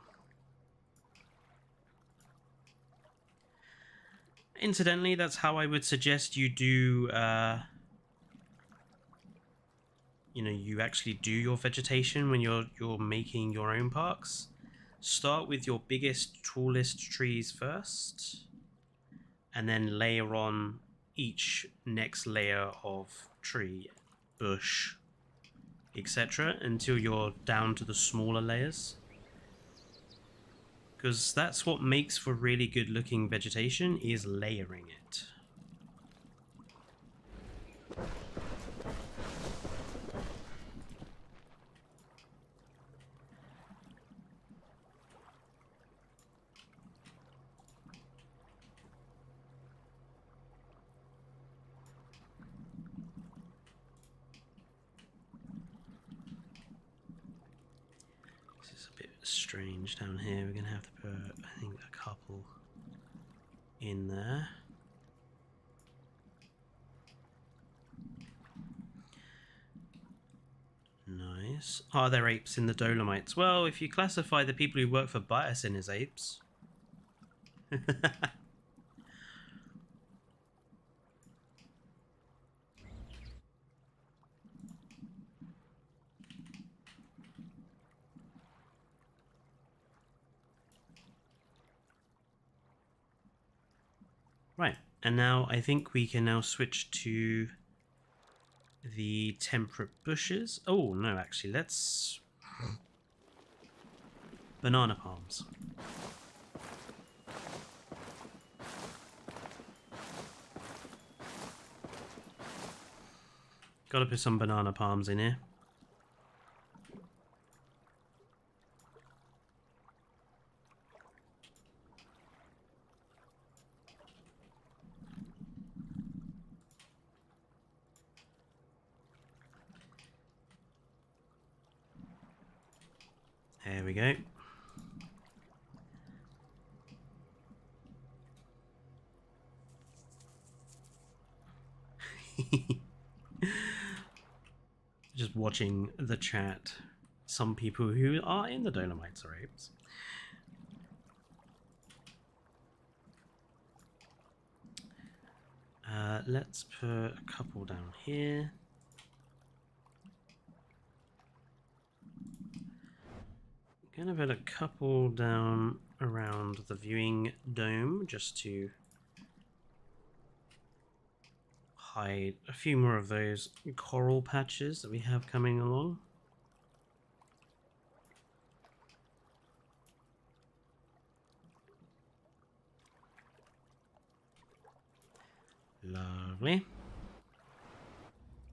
Incidentally, that's how I would suggest you do, you actually do your vegetation when you're making your own parks. Start with your biggest, tallest trees first, and then layer on each next layer of tree, bush, etc. until you're down to the smaller layers. Because that's what makes for really good looking vegetation, is layering it. Strange down here. We're gonna have to put, I think, a couple in there. Nice. Are there apes in the Dolomites? Well, if you classify the people who work for Biosin as apes. Right, and now I think we can now switch to the temperate bushes. Oh, no, actually, let's... banana palms. Gotta put some banana palms in here. There we go. Just watching the chat. Some people who are in the Dolomites are apes. Let's put a couple down here. Gonna put a couple down around the viewing dome just to hide a few more of those coral patches that we have coming along. Lovely.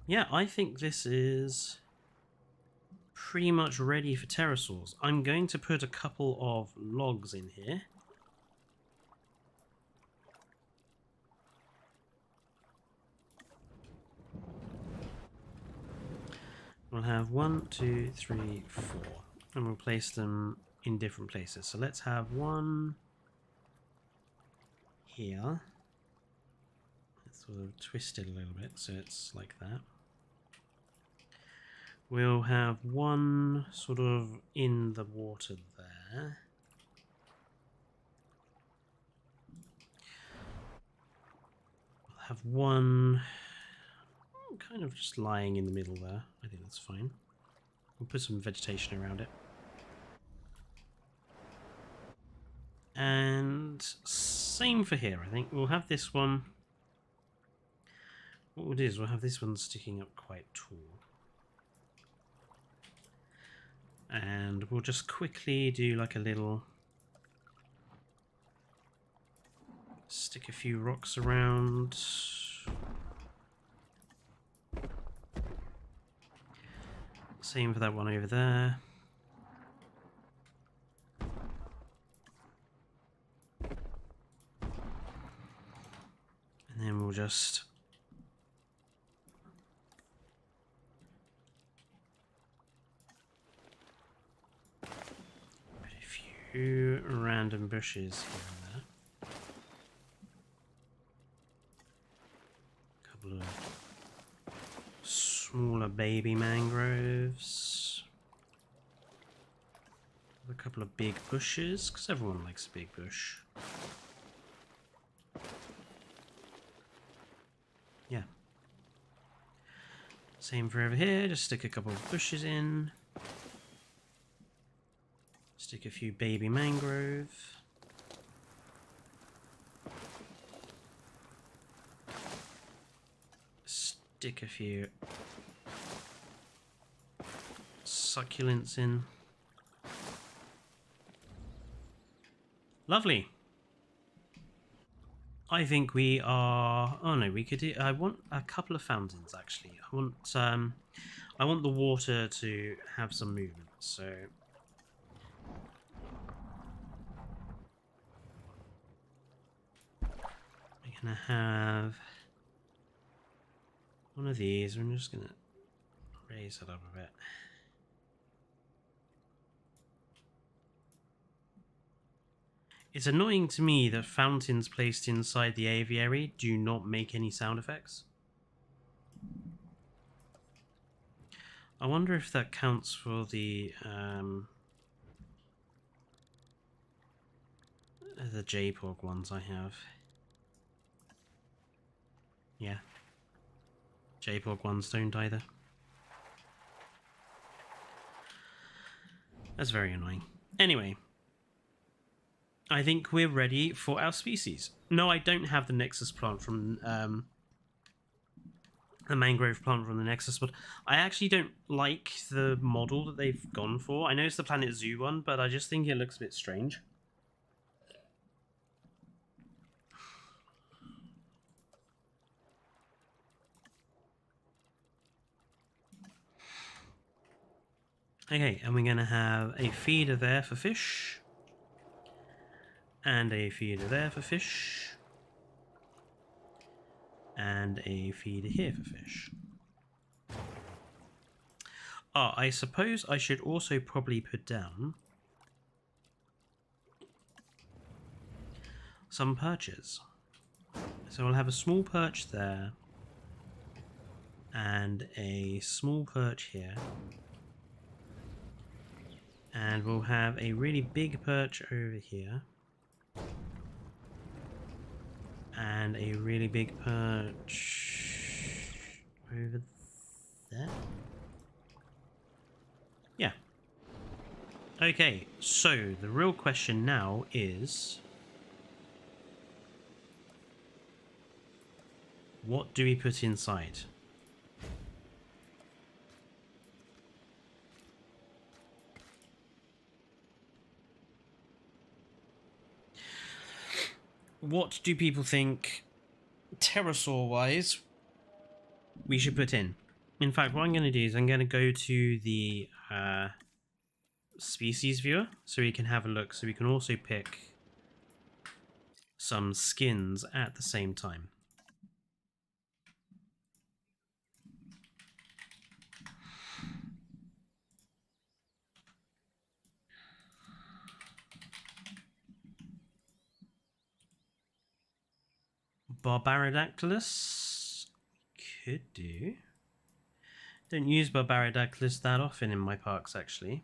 Yeah, I think this is pretty much ready for pterosaurs. I'm going to put a couple of logs in here. We'll have 1, 2, 3, 4, and we'll place them in different places. So let's have one here. Let's sort of twist it a little bit so it's like that. We'll have one sort of in the water there. We'll have one kind of just lying in the middle there. I think that's fine. We'll put some vegetation around it. And same for here, I think. We'll have this one. What we'll do is we'll have this one sticking up quite tall. And we'll just quickly do like a little... stick a few rocks around. Same for that one over there. And then we'll just... put a few random bushes here and there. A couple of smaller baby mangroves. A couple of big bushes, because everyone likes a big bush. Yeah. Same for over here, just stick a couple of bushes in. Stick a few baby mangrove. Stick a few succulents in. Lovely. I think we are... oh no, we could do... I want a couple of fountains actually. I want the water to have some movement, so... we're gonna have one of these. I'm just gonna raise it up a bit. It's annoying to me that fountains placed inside the aviary do not make any sound effects. I wonder if that counts for the JPOG ones I have. Yeah. JPOG ones don't either. That's very annoying. Anyway. I think we're ready for our species. No, I don't have the Nexus plant from the mangrove plant from the Nexus, but I actually don't like the model that they've gone for. I know it's the Planet Zoo one, but I just think it looks a bit strange. Okay, and we're going to have a feeder there for fish. And a feeder there for fish. And a feeder here for fish. Oh, I suppose I should also probably put down some perches. So we'll have a small perch there. And a small perch here. And we'll have a really big perch over here. And a really big perch over there. Yeah. Okay, so the real question now is, what do we put inside? What do people think pterosaur-wise, we should put in. In fact, what I'm going to do is I'm going to go to the species viewer so we can have a look, so we can also pick some skins at the same time. Barbaridactylus could do. Don't use Barbaridactylus that often in my parks, actually.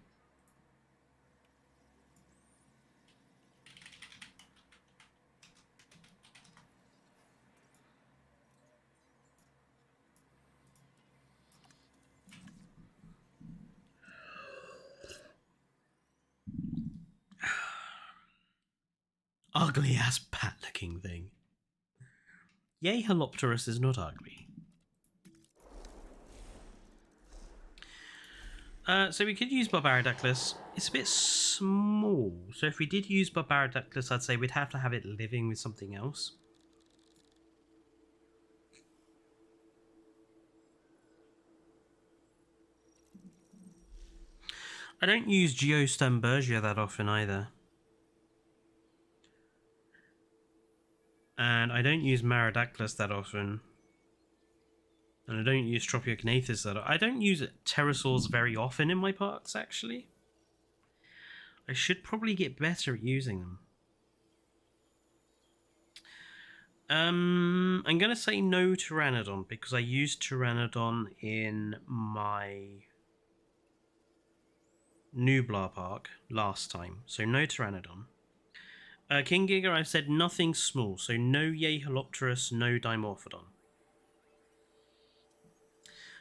Ugly ass bat looking thing. Yay, Holopterus is not ugly. So we could use Barbaridactylus. It's a bit small, so if we did use Barbaridactylus, I'd say we'd have to have it living with something else. I don't use Geostambergia that often either. And I don't use Marodactylus that often. And I don't use Tropiognathus that often. I don't use pterosaurs very often in my parks, actually. I should probably get better at using them. I'm going to say no Pteranodon, because I used Pteranodon in my Nublar Park last time. So no Pteranodon. King Giga, I've said nothing small, so no Yeholopterus, no Dimorphodon.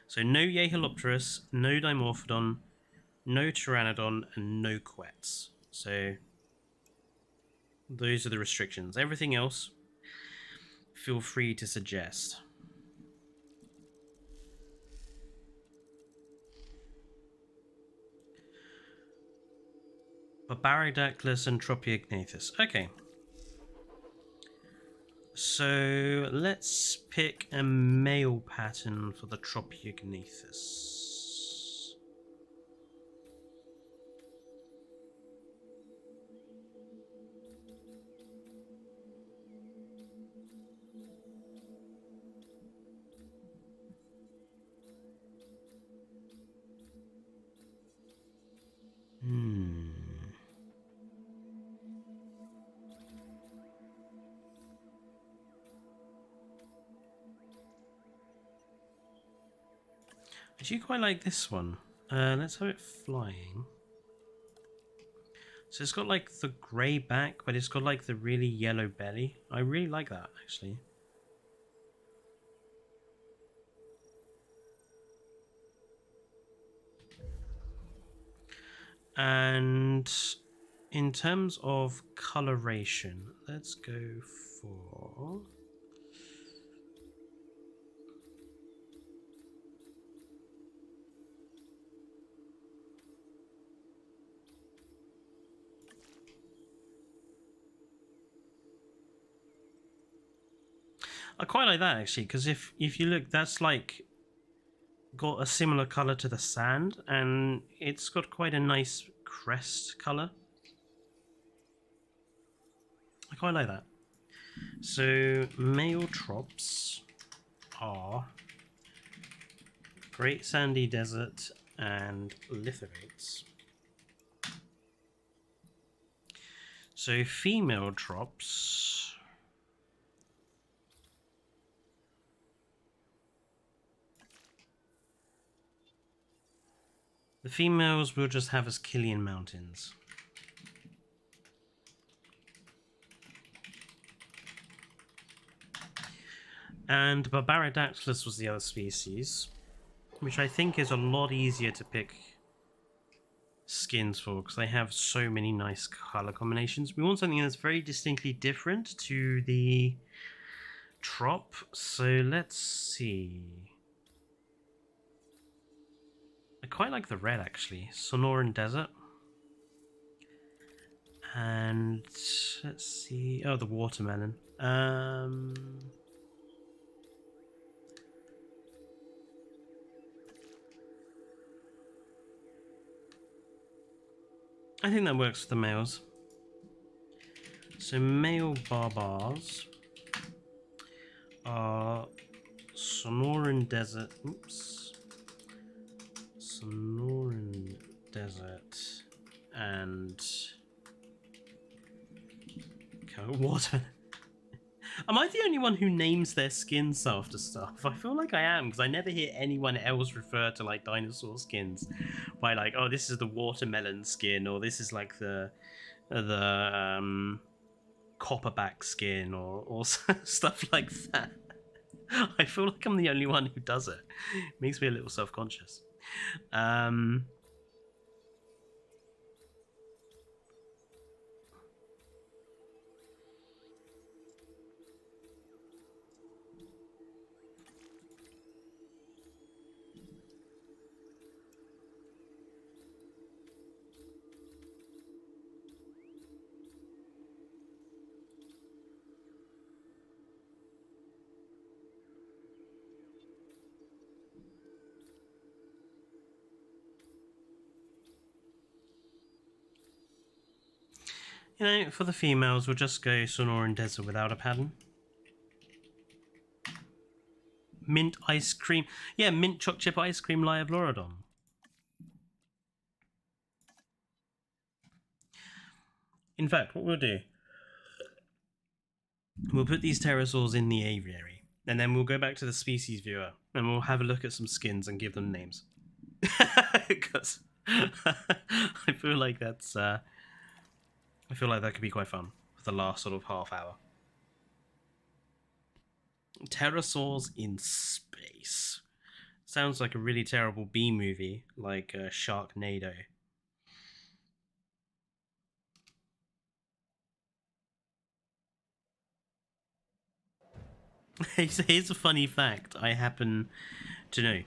So no Yeholopterus, no Dimorphodon, no Pteranodon, and no Quets. So those are the restrictions. Everything else, feel free to suggest. Barbaridactylus and Tropiognathus. Okay. So let's pick a male pattern for the Tropiognathus. I do quite like this one. Let's have it flying. So it's got like the grey back, but it's got like the really yellow belly. I really like that, actually. And in terms of coloration, let's go for... I quite like that, actually, because if you look, that's like got a similar color to the sand, and it's got quite a nice crest color. I quite like that. So male trops are Great Sandy Desert and lithorates. So female trops... The females will just have as Killian Mountains. And Barbaridactylus was the other species, which I think is a lot easier to pick skins for, because they have so many nice color combinations. We want something that's very distinctly different to the trop, so let's see. I quite like the red, actually. Sonoran Desert. And let's see. Oh, the watermelon. I think that works for the males. So male barbars are Sonoran Desert. Oops. Sonoran Desert and water. Am I the only one who names their skins after stuff? I feel like I am, because I never hear anyone else refer to like dinosaur skins by like, oh, this is the watermelon skin, or this is like the copperback skin, or stuff like that. I feel like I'm the only one who does it. It makes me a little self-conscious. You know, for the females, we'll just go Sonoran Desert without a pattern. Mint ice cream. Yeah, mint choc chip ice cream Liavlorodon. In fact, what we'll do, we'll put these pterosaurs in the aviary, and then we'll go back to the species viewer, and we'll have a look at some skins and give them names. Because I feel like that's... I feel like that could be quite fun for the last sort of half hour. Pterosaurs in space. Sounds like a really terrible B movie, like Sharknado. Here's a funny fact I happen to know.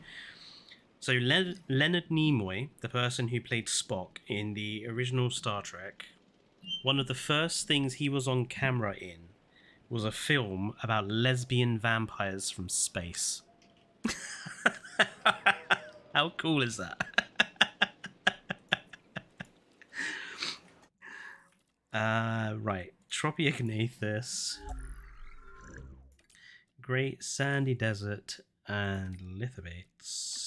So Leonard Nimoy, the person who played Spock in the original Star Trek, one of the first things he was on camera in was a film about lesbian vampires from space. How cool is that? Right. Tropiognathus, Great Sandy Desert, and Lithobates.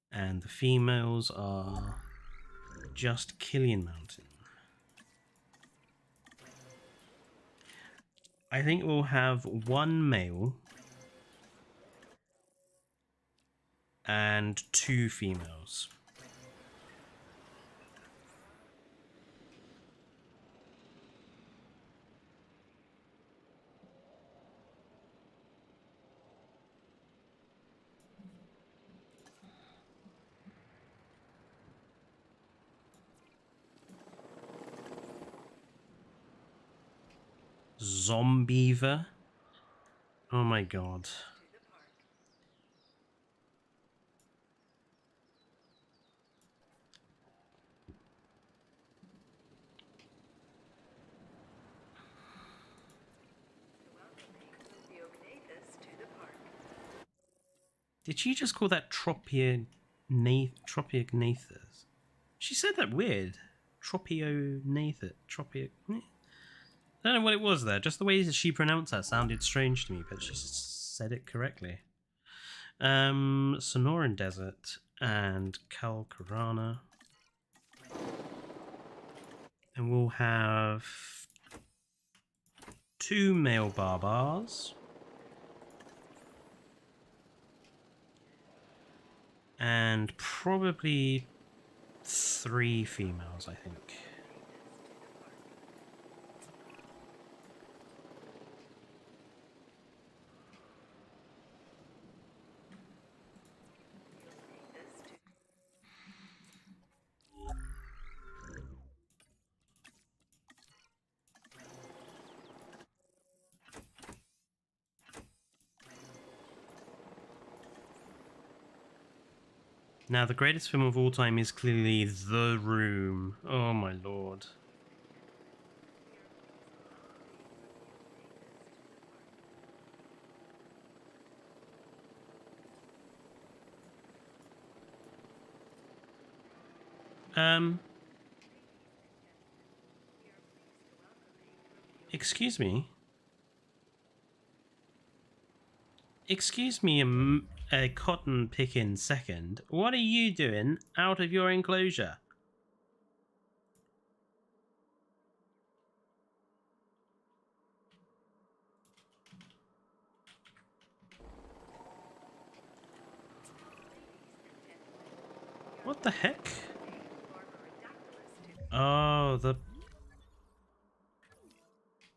And the females are just Killian Mountain. I think we'll have one male and two females. Zombiever. Oh my god. Did she just call that Tropiognathus? She said that weird. Tropionathus. I don't know what it was there. Just the way that she pronounced that sounded strange to me, but she said it correctly. Sonoran Desert and Calcarana. And we'll have two male barbars. And probably three females, I think. Now, the greatest film of all time is clearly The Room. Oh my lord. Um, excuse me. Excuse me, a cotton picking second. What are you doing out of your enclosure? What the heck? Oh, the...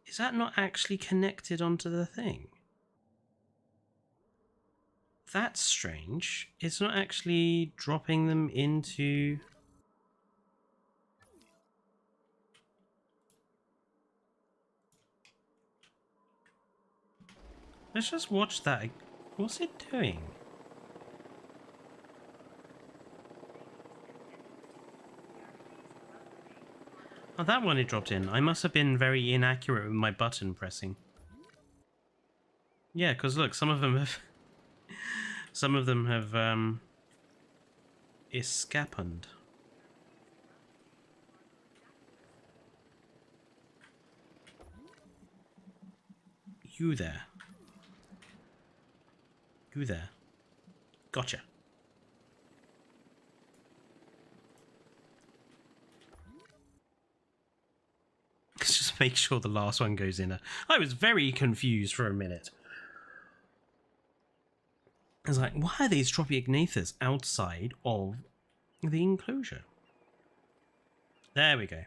Is that not actually connected onto the thing? That's strange. It's not actually dropping them into... Let's just watch that. What's it doing? Oh, that one it dropped in. I must have been very inaccurate with my button pressing. Yeah, because look, some of them have... some of them have, escaped. You there. You there. Gotcha. Let's just make sure the last one goes in. I was very confused for a minute. I was like, why are these Tropiognathus outside of the enclosure? There we go.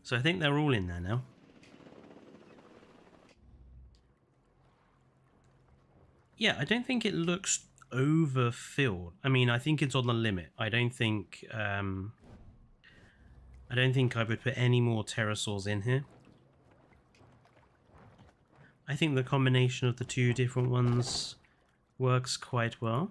So I think they're all in there now. Yeah, I don't think it looks overfilled. I mean, I think it's on the limit. I don't think I would put any more pterosaurs in here. I think the combination of the two different ones works quite well.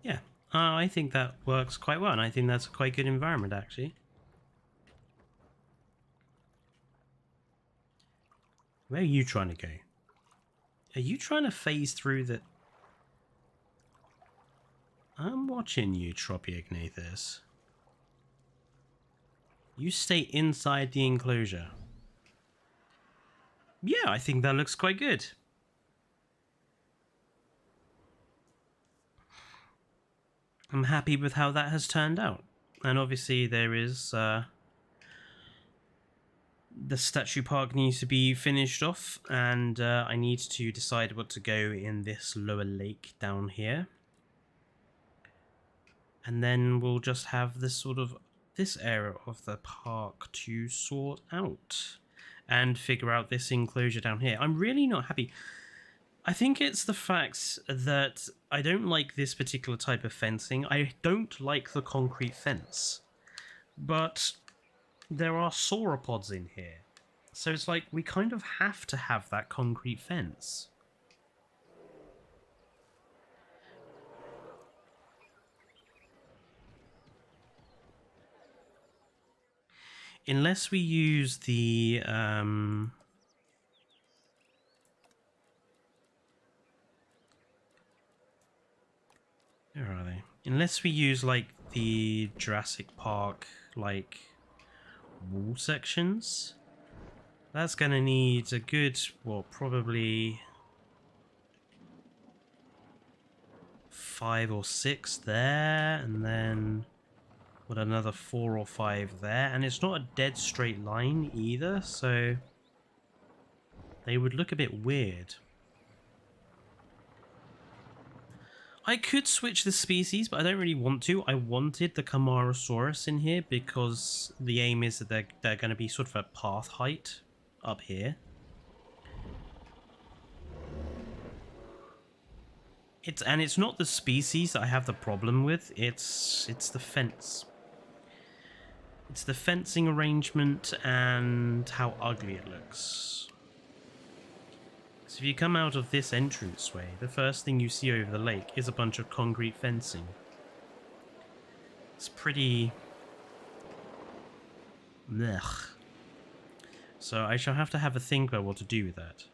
Yeah, I think that works quite well, and I think that's a quite good environment, actually. Where are you trying to go? Are you trying to phase through the... I'm watching you, Tropiognathus. You stay inside the enclosure. Yeah, I think that looks quite good. I'm happy with how that has turned out. And obviously there is... the statue park needs to be finished off, and I need to decide what to go in this lower lake down here. And then we'll just have this sort of... this area of the park to sort out. And figure out this enclosure down here. I'm really not happy. I think it's the fact that I don't like this particular type of fencing. I don't like the concrete fence. But there are sauropods in here. So it's like we kind of have to have that concrete fence. Unless we use the... where are they? Unless we use, like, the Jurassic Park, like, wall sections. That's gonna need a good, well, probably 5 or 6 there, and then what, another 4 or 5 there. And it's not a dead straight line either, so they would look a bit weird. I could switch the species, but I don't really want to. I wanted the Camarasaurus in here because the aim is that they're going to be sort of at path height up here. It's not the species that I have the problem with. It's the fence. It's the fencing arrangement and how ugly it looks. So if you come out of this entranceway, the first thing you see over the lake is a bunch of concrete fencing. It's pretty... Ugh. So I shall have to have a think about what to do with that.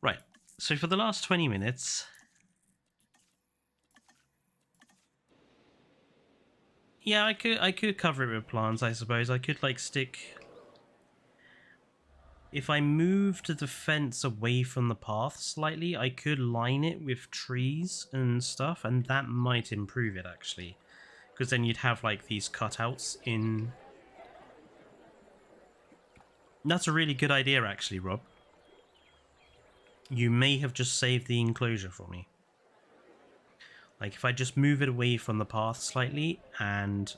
Right, so for the last 20 minutes... Yeah, I could cover it with plants, I suppose. I could, like, stick... If I moved the fence away from the path slightly, I could line it with trees and stuff, and that might improve it, actually. Because then you'd have, like, these cutouts in... That's a really good idea, actually, Rob. You may have just saved the enclosure for me. Like, if I just move it away from the path slightly and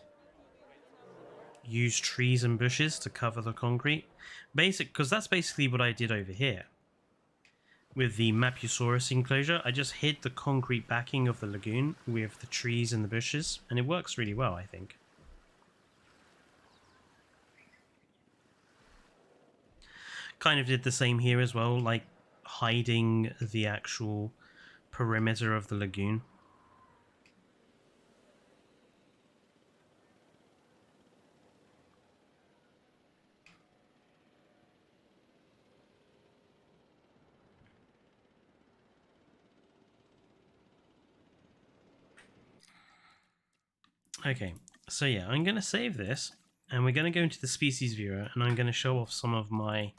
use trees and bushes to cover the concrete. Because that's basically what I did over here. With the Mapusaurus enclosure, I just hid the concrete backing of the lagoon with the trees and the bushes, and it works really well, I think. Kind of did the same here as well, like hiding the actual perimeter of the lagoon. Okay, so yeah, I'm going to save this, and we're going to go into the species viewer, and I'm going to show off some of my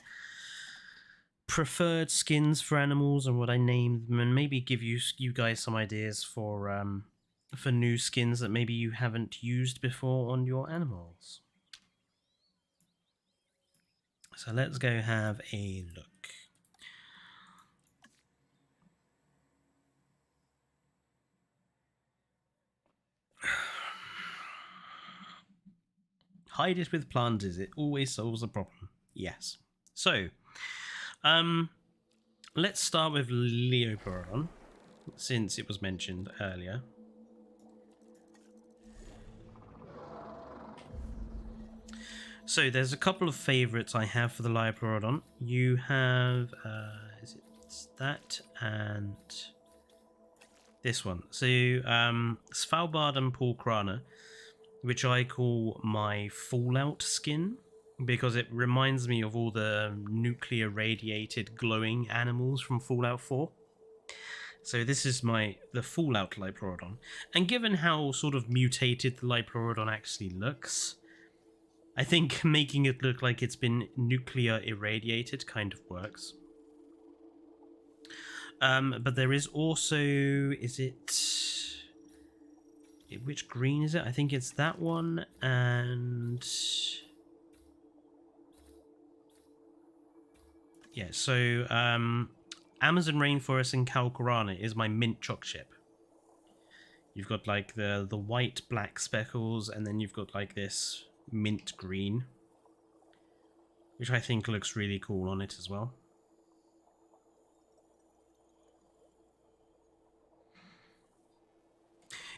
preferred skins for animals and what I named them, and maybe give you guys some ideas for new skins that maybe you haven't used before on your animals. So let's go have a look. Hide it with planters, it always solves a problem. Yes. So, let's start with Leopardon, since it was mentioned earlier. So there's a couple of favourites I have for the Leopardon. You have, is it that and this one. So, Svalbard and Porkrana, which I call my Fallout skin, because it reminds me of all the nuclear radiated glowing animals from Fallout 4. So this is the Fallout Leopardon. And given how sort of mutated the Leopardon actually looks, I think making it look like it's been nuclear irradiated kind of works. But there is also, which green is it? I think it's that one, and yeah, so Amazon Rainforest and Calcarana is my mint choc chip. You've got like the white black speckles, and then you've got like this mint green, which I think looks really cool on it as well.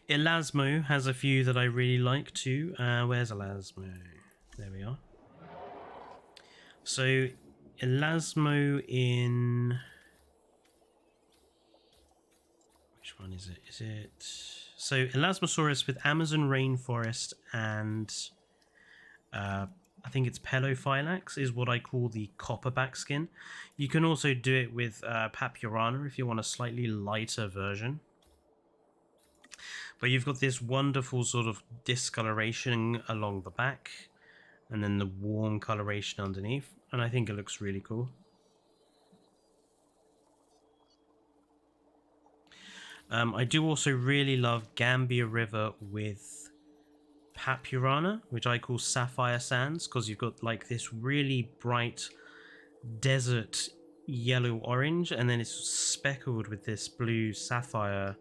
Elasmo has a few that I really like too. Where's Elasmo? There we are. So Elasmo in... Which one is it? Is it... So Elasmosaurus with Amazon Rainforest and I think it's Pelophylax is what I call the copperback skin. You can also do it with Papurana if you want a slightly lighter version. But you've got this wonderful sort of discoloration along the back, and then the warm coloration underneath, and I think it looks really cool. I do also really love Gambia River with Papurana, which I call Sapphire Sands, because you've got like this really bright desert yellow-orange, and then it's speckled with this blue sapphire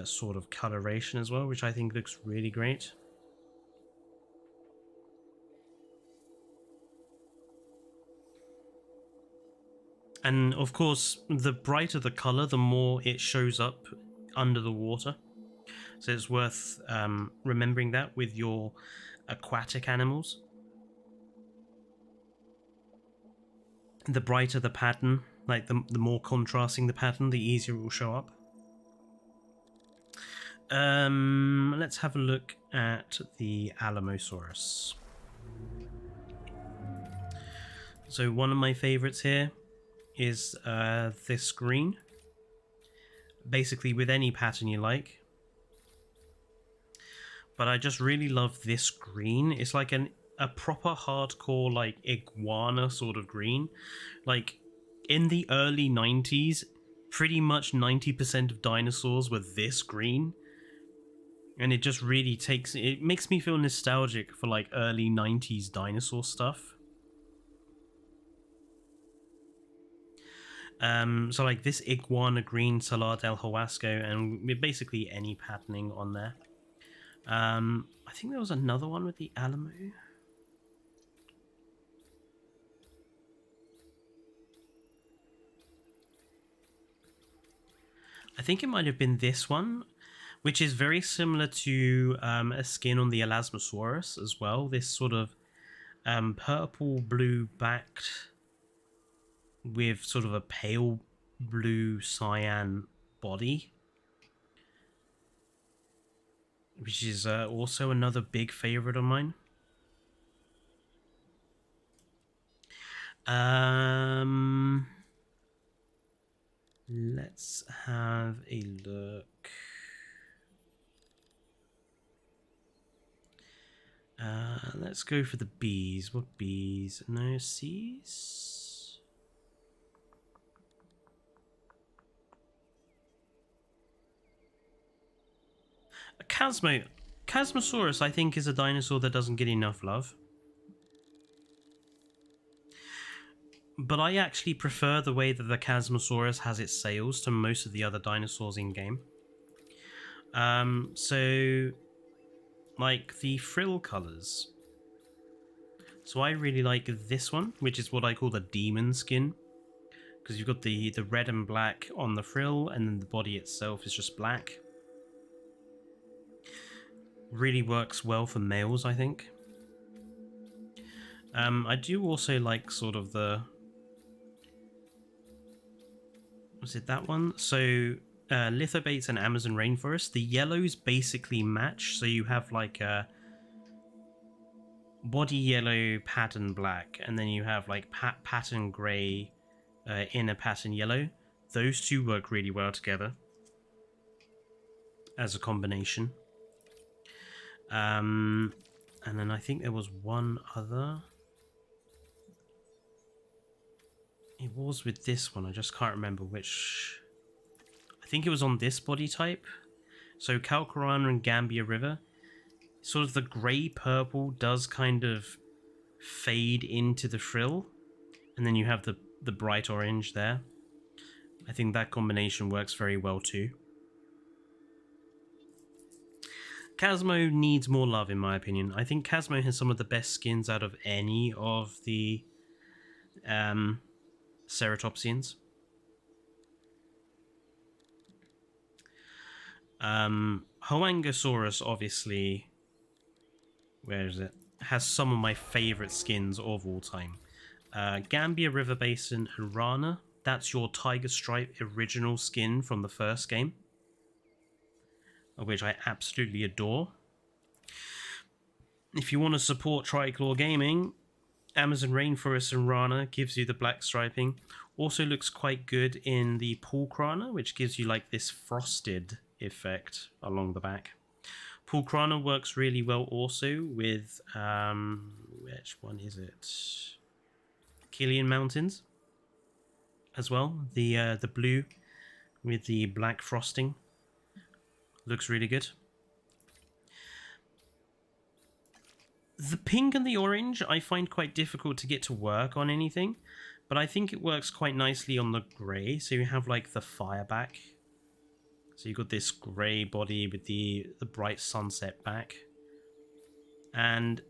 sort of coloration as well, which I think looks really great. And of course, the brighter the color, the more it shows up under the water. So it's worth remembering that with your aquatic animals. The brighter the pattern, like the more contrasting the pattern, the easier it will show up. Let's have a look at the Alamosaurus. So one of my favorites here is this green. Basically with any pattern you like. But I just really love this green. It's like a proper hardcore like iguana sort of green. Like in the early 90s, pretty much 90% of dinosaurs were this green. And it just really it makes me feel nostalgic for like early 90s dinosaur stuff. So like this iguana green Salar del Huasco, and basically any patterning on there. I think there was another one with the Alamo. I think it might have been this one, which is very similar to a skin on the Elasmosaurus as well. This sort of purple blue backed with sort of a pale blue cyan body, which is also another big favorite of mine. Let's have a look. Let's go for the bees. What bees? No C's? A Chasmosaurus, I think, is a dinosaur that doesn't get enough love. But I actually prefer the way that the Chasmosaurus has its sails to most of the other dinosaurs in game. So, like the frill colors. So I really like this one, which is what I call the demon skin. Because you've got the red and black on the frill, and then the body itself is just black. Really works well for males, I think. I do also like sort of the... Was it that one? So, lithobates and Amazon rainforest, the yellows basically match. So you have like a body yellow, pattern black, and then you have like pattern grey, inner pattern yellow. Those two work really well together as a combination. And then I think there was one other. It was with this one, I just can't remember which. I think it was on this body type. So Calcarana and Gambia River. Sort of the grey purple does kind of fade into the frill. And then you have the bright orange there. I think that combination works very well too. Chasmo needs more love in my opinion. I think Chasmo has some of the best skins out of any of the ceratopsians. Hoangosaurus, obviously, where is it? Has some of my favorite skins of all time. Gambia River Basin and Rana. That's your Tiger Stripe original skin from the first game, which I absolutely adore. If you want to support Triclaw Gaming, Amazon Rainforest and Rana gives you the black striping. Also looks quite good in the Pulcrana, which gives you like this frosted effect along the back. Pulcrana works really well also with, which one is it? Killian Mountains as well. The blue with the black frosting. Looks really good. The pink and the orange I find quite difficult to get to work on anything, but I think it works quite nicely on the grey. So you have like the fireback. So you've got this grey body with the bright sunset back. And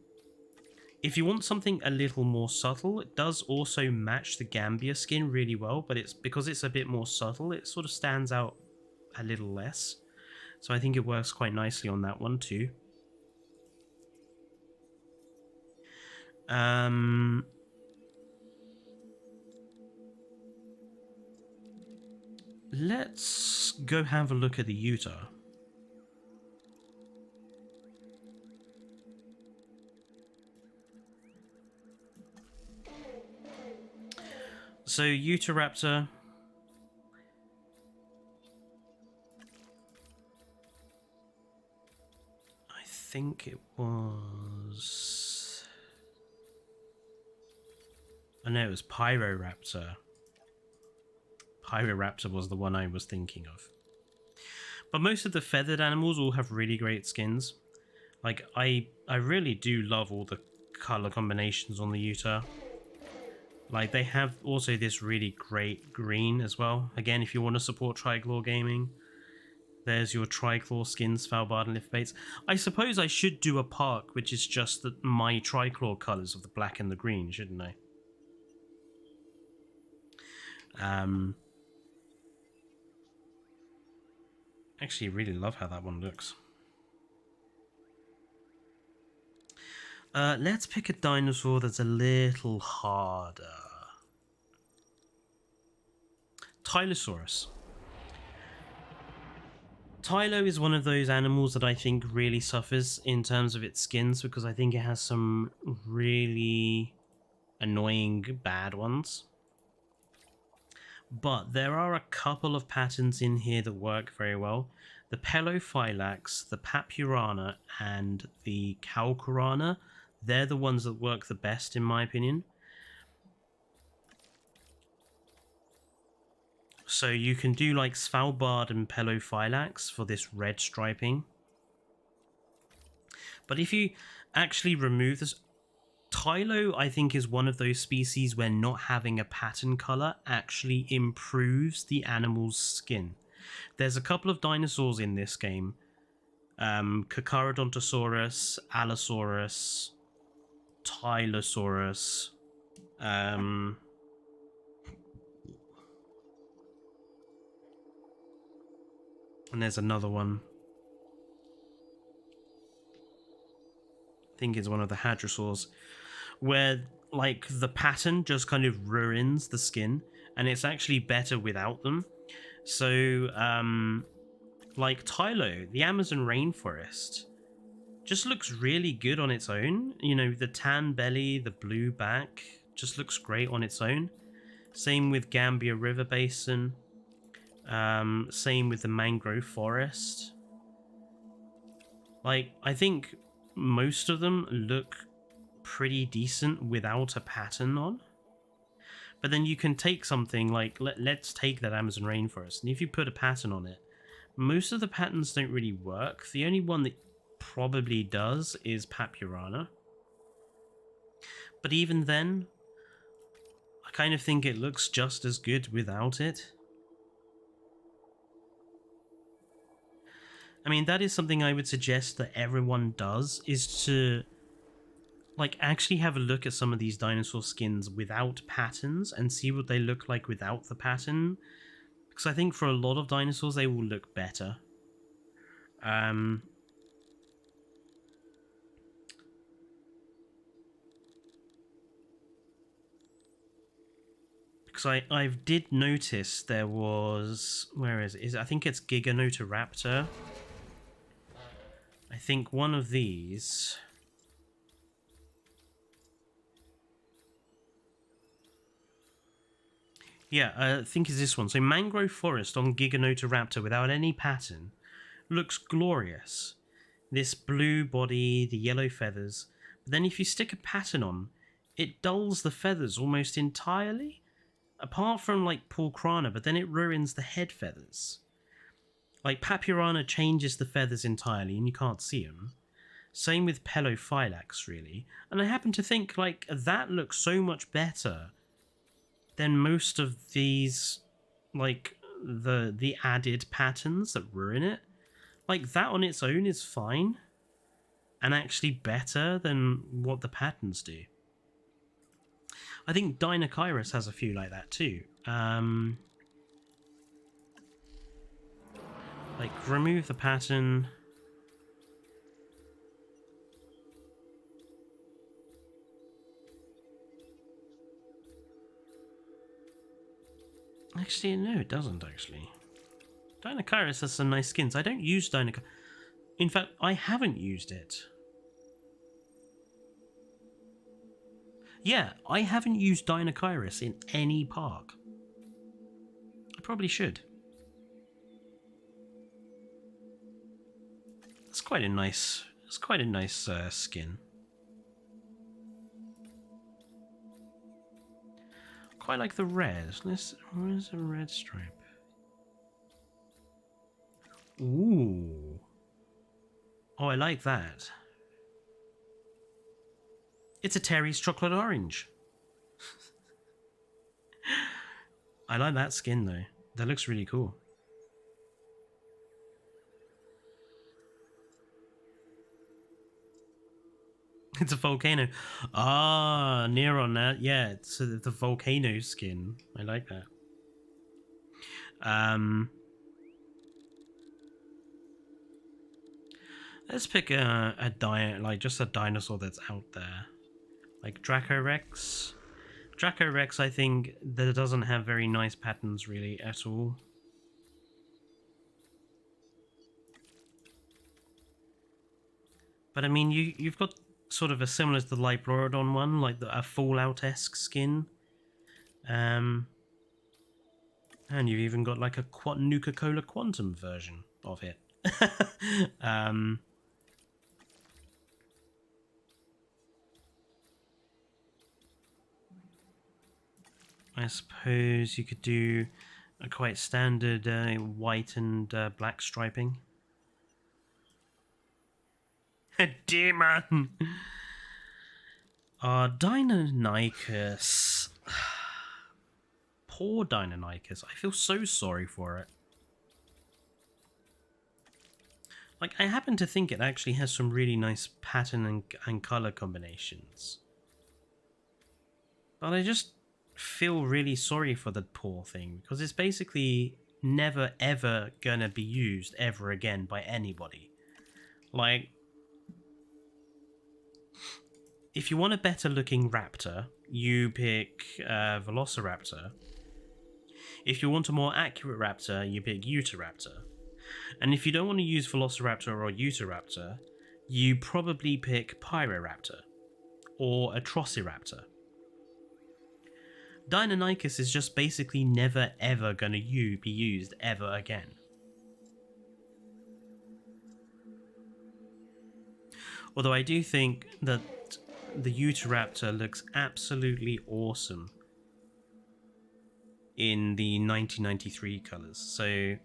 if you want something a little more subtle, it does also match the Gambia skin really well, but it's because it's a bit more subtle, it sort of stands out a little less. So I think it works quite nicely on that one too. Let's go have a look at the Utah. So Utahraptor, I think it was... Oh no, it was Pyroraptor. Pyroraptor was the one I was thinking of. But most of the feathered animals all have really great skins. Like, I really do love all the color combinations on the Utah. Like, they have also this really great green as well. Again, if you want to support Triclaw Gaming, there's your Triclaw skins, Svalbard and Liftbaits. I suppose I should do a park which is just my Triclaw colors of the black and the green, shouldn't I? Actually, really love how that one looks. Let's pick a dinosaur that's a little harder. Tylosaurus. Tylo is one of those animals that I think really suffers in terms of its skins because I think it has some really annoying bad ones. But there are a couple of patterns in here that work very well. The Pelophylax, the Papurana, and the Calcarana, they're the ones that work the best in my opinion. So you can do like Svalbard and Pelophylax for this red striping. But if you actually remove this, Tylo, I think, is one of those species where not having a pattern color actually improves the animal's skin. There's a couple of dinosaurs in this game. Carcharodontosaurus, Allosaurus, Tylosaurus. And there's another one. I think it's one of the hadrosaurs, where like the pattern just kind of ruins the skin and it's actually better without them. So like Tylo, the Amazon rainforest, just looks really good on its own. You know, the tan belly, the blue back, just looks great on its own. Same with Gambia River Basin. Same with the mangrove forest. Like, I think most of them look pretty decent without a pattern on. But then you can take something like, let's take that Amazon rainforest, and if you put a pattern on it, most of the patterns don't really work. The only one that probably does is Papurana. But even then, I kind of think it looks just as good without it. I mean, that is something I would suggest that everyone does, is to like actually have a look at some of these dinosaur skins without patterns and see what they look like without the pattern. Because I think for a lot of dinosaurs they will look better. Because I did notice there was, where is it? I think it's Giganotoraptor. I think one of these. Yeah, I think it's this one. So mangrove forest on Giganotoraptor without any pattern looks glorious. This blue body, the yellow feathers. But then if you stick a pattern on, it dulls the feathers almost entirely. Apart from like Pulcrana, but then it ruins the head feathers. Like Papurana changes the feathers entirely and you can't see them. Same with Pelophylax, really. And I happen to think like that looks so much better than most of these, like the added patterns that ruin it. Like that on its own is fine and actually better than what the patterns do. I think Dinocyrus has a few like that too. Like, remove the pattern. Actually, no, it doesn't, actually. Dinocaris has some nice skins. I don't use Dinocaris. In fact, I haven't used it. Yeah, I haven't used Dinocaris in any park. I probably should. It's quite a nice. It's quite a nice skin. Quite like the red. Where's the red stripe? Ooh. Oh, I like that. It's a Terry's chocolate orange. I like that skin though. That looks really cool. It's a volcano. Ah, near on that. Yeah, it's the volcano skin. I like that. Let's pick just a dinosaur that's out there. Like Dracorex. Dracorex, I think, that doesn't have very nice patterns really at all. But I mean, you've got sort of a similar to the Liblorodon one, like a Fallout-esque skin. And you've even got like a Nuka-Cola Quantum version of it. I suppose you could do a quite standard white and black striping. A demon! Deinonychus. Poor Deinonychus. I feel so sorry for it. Like, I happen to think it actually has some really nice pattern and colour combinations. But I just feel really sorry for the poor thing, because it's basically never ever gonna be used ever again by anybody. Like, if you want a better looking raptor, you pick Velociraptor. If you want a more accurate raptor, you pick Utahraptor. And if you don't want to use Velociraptor or Utahraptor, you probably pick Pyroraptor or Atrociraptor. Deinonychus is just basically never ever going to be used ever again. Although I do think that the Utahraptor looks absolutely awesome in the 1993 colours. So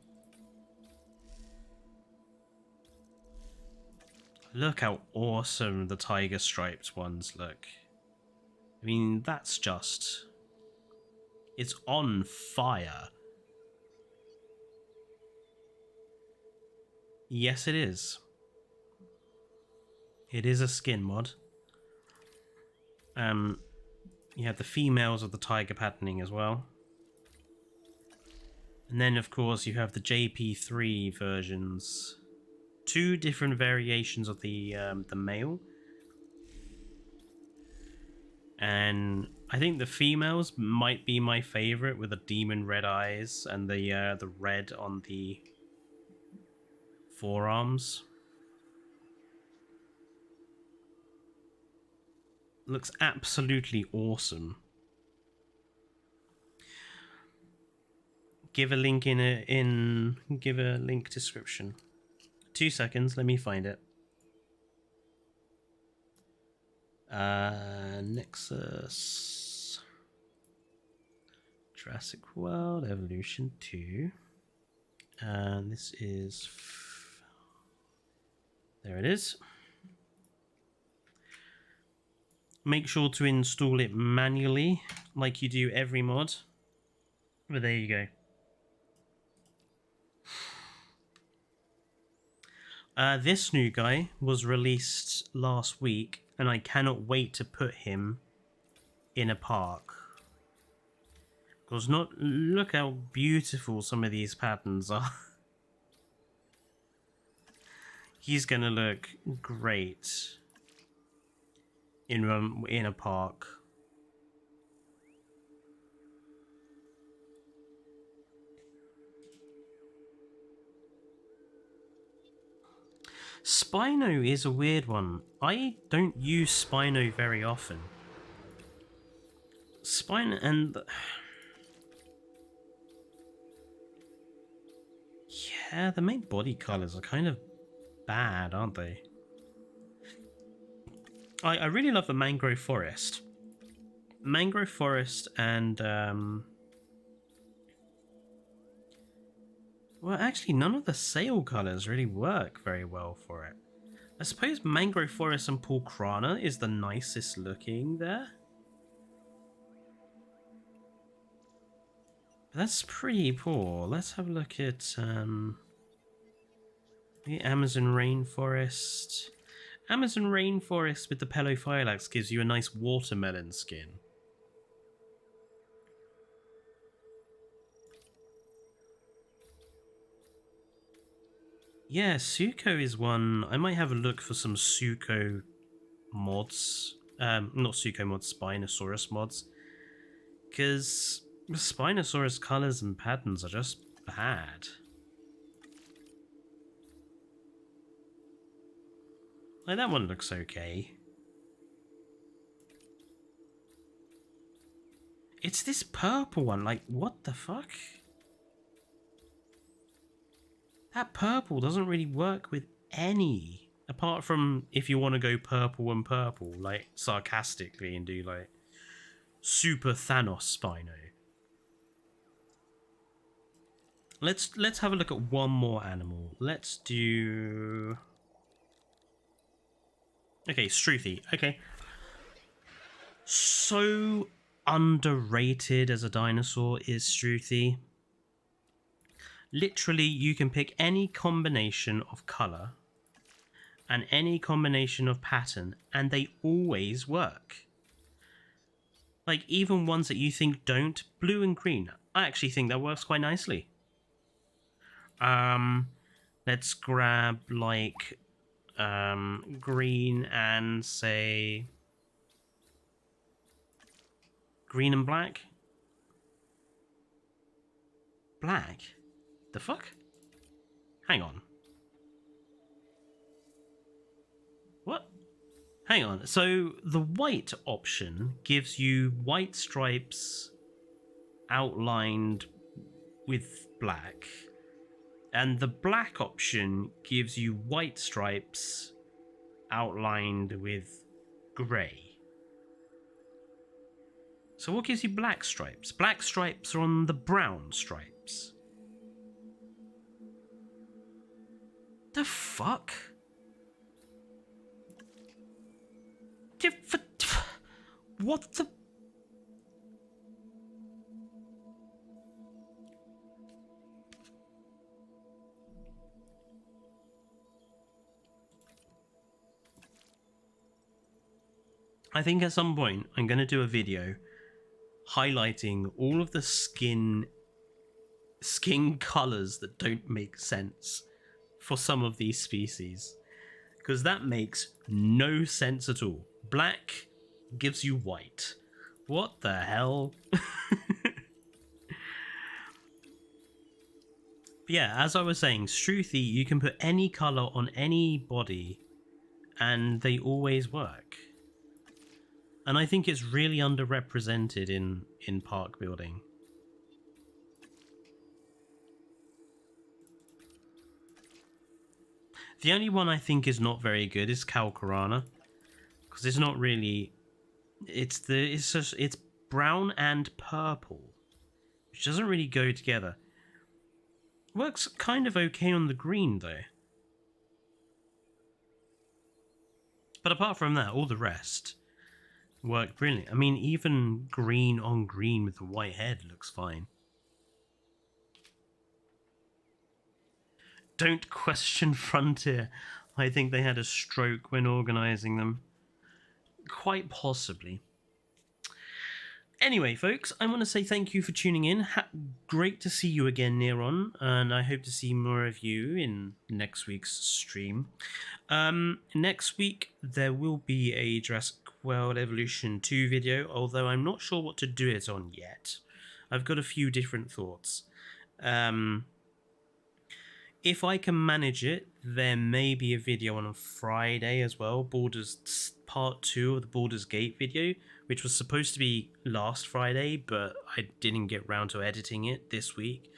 look how awesome the tiger striped ones look. I mean, that's just... it's on fire. Yes, it is. It is a skin mod. You have the females of the tiger patterning as well. And then, of course, you have the JP3 versions. 2 different variations of the male. And I think the females might be my favorite, with the demon red eyes and the red on the forearms. Looks absolutely awesome. Give a link give a link description. 2 seconds, let me find it. Nexus Jurassic World Evolution 2. And this is... there it is. Make sure to install it manually, like you do every mod. But there you go. This new guy was released last week, and I cannot wait to put him in a park. Because look how beautiful some of these patterns are. He's gonna look great in a park. Spino is a weird one. I don't use Spino very often. Spino and... yeah, the main body colours are kind of bad, aren't they? I really love the mangrove forest. Mangrove forest and... well, actually, none of the sail colours really work very well for it. I suppose mangrove forest and pulcrana is the nicest looking there. But that's pretty poor. Let's have a look at the Amazon rainforest. Amazon rainforest with the pelophylax gives you a nice watermelon skin. Yeah, Suko is one. I might have a look for some Suko mods. Not Suko mods, Spinosaurus mods. Because Spinosaurus colours and patterns are just bad. Like, that one looks okay. It's this purple one, like, what the fuck? That purple doesn't really work with any, apart from if you want to go purple and purple, like, sarcastically, and do, like, Super Thanos Spino. Let's have a look at one more animal. Let's do... okay, Struthy. Okay. So underrated as a dinosaur is Struthy. Literally, you can pick any combination of colour and any combination of pattern, and they always work. Like, even ones that you think don't, blue and green. I actually think that works quite nicely. Let's grab, like, green and, say, green and black? Black? The fuck? Hang on. What? Hang on. So the white option gives you white stripes outlined with black, and the black option gives you white stripes outlined with grey. So what gives you black stripes? Black stripes are on the brown stripes. The fuck? What the... I think at some point I'm going to do a video highlighting all of the skin colours that don't make sense for some of these species, because that makes no sense at all. Black gives you white. What the hell? Yeah, as I was saying, Struthy, you can put any colour on any body and they always work. And I think it's really underrepresented in park building. The only one I think is not very good is Calcarana, because it's not really... it's brown and purple, which doesn't really go together. Works kind of okay on the green though. But apart from that, all the rest work brilliant. I mean, even green on green with the white head looks fine. Don't question Frontier. I think they had a stroke when organising them. Quite possibly. Anyway, folks, I want to say thank you for tuning in. Great to see you again, Neron, and I hope to see more of you in next week's stream. Next week, there will be a Jurassic World Evolution 2 video, although I'm not sure what to do it on yet. I've got a few different thoughts. If I can manage it, there may be a video on Friday as well, Part 2 of the Baldur's Gate video, which was supposed to be last Friday, but I didn't get round to editing it this week.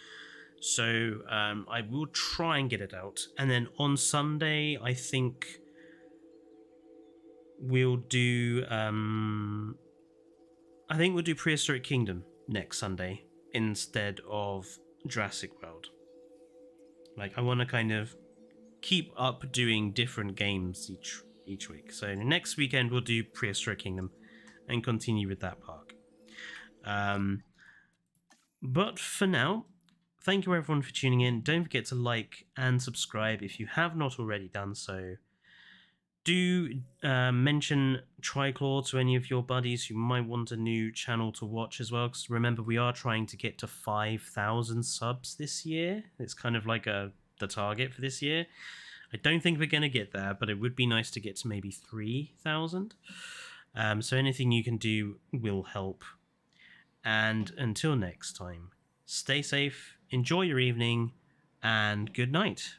So I will try and get it out. And then on Sunday, I think we'll do Prehistoric Kingdom next Sunday instead of Jurassic World. Like, I want to kind of keep up doing different games each week. So next weekend we'll do Prehistoric Kingdom and continue with that park. But for now, thank you everyone for tuning in. Don't forget to like and subscribe if you have not already done so. Do mention Triclaw to any of your buddies who might want a new channel to watch as well, because remember, we are trying to get to 5,000 subs this year. It's kind of like the target for this year. I don't think we're going to get there, but it would be nice to get to maybe 3,000. So anything you can do will help. And until next time, stay safe, enjoy your evening, and good night.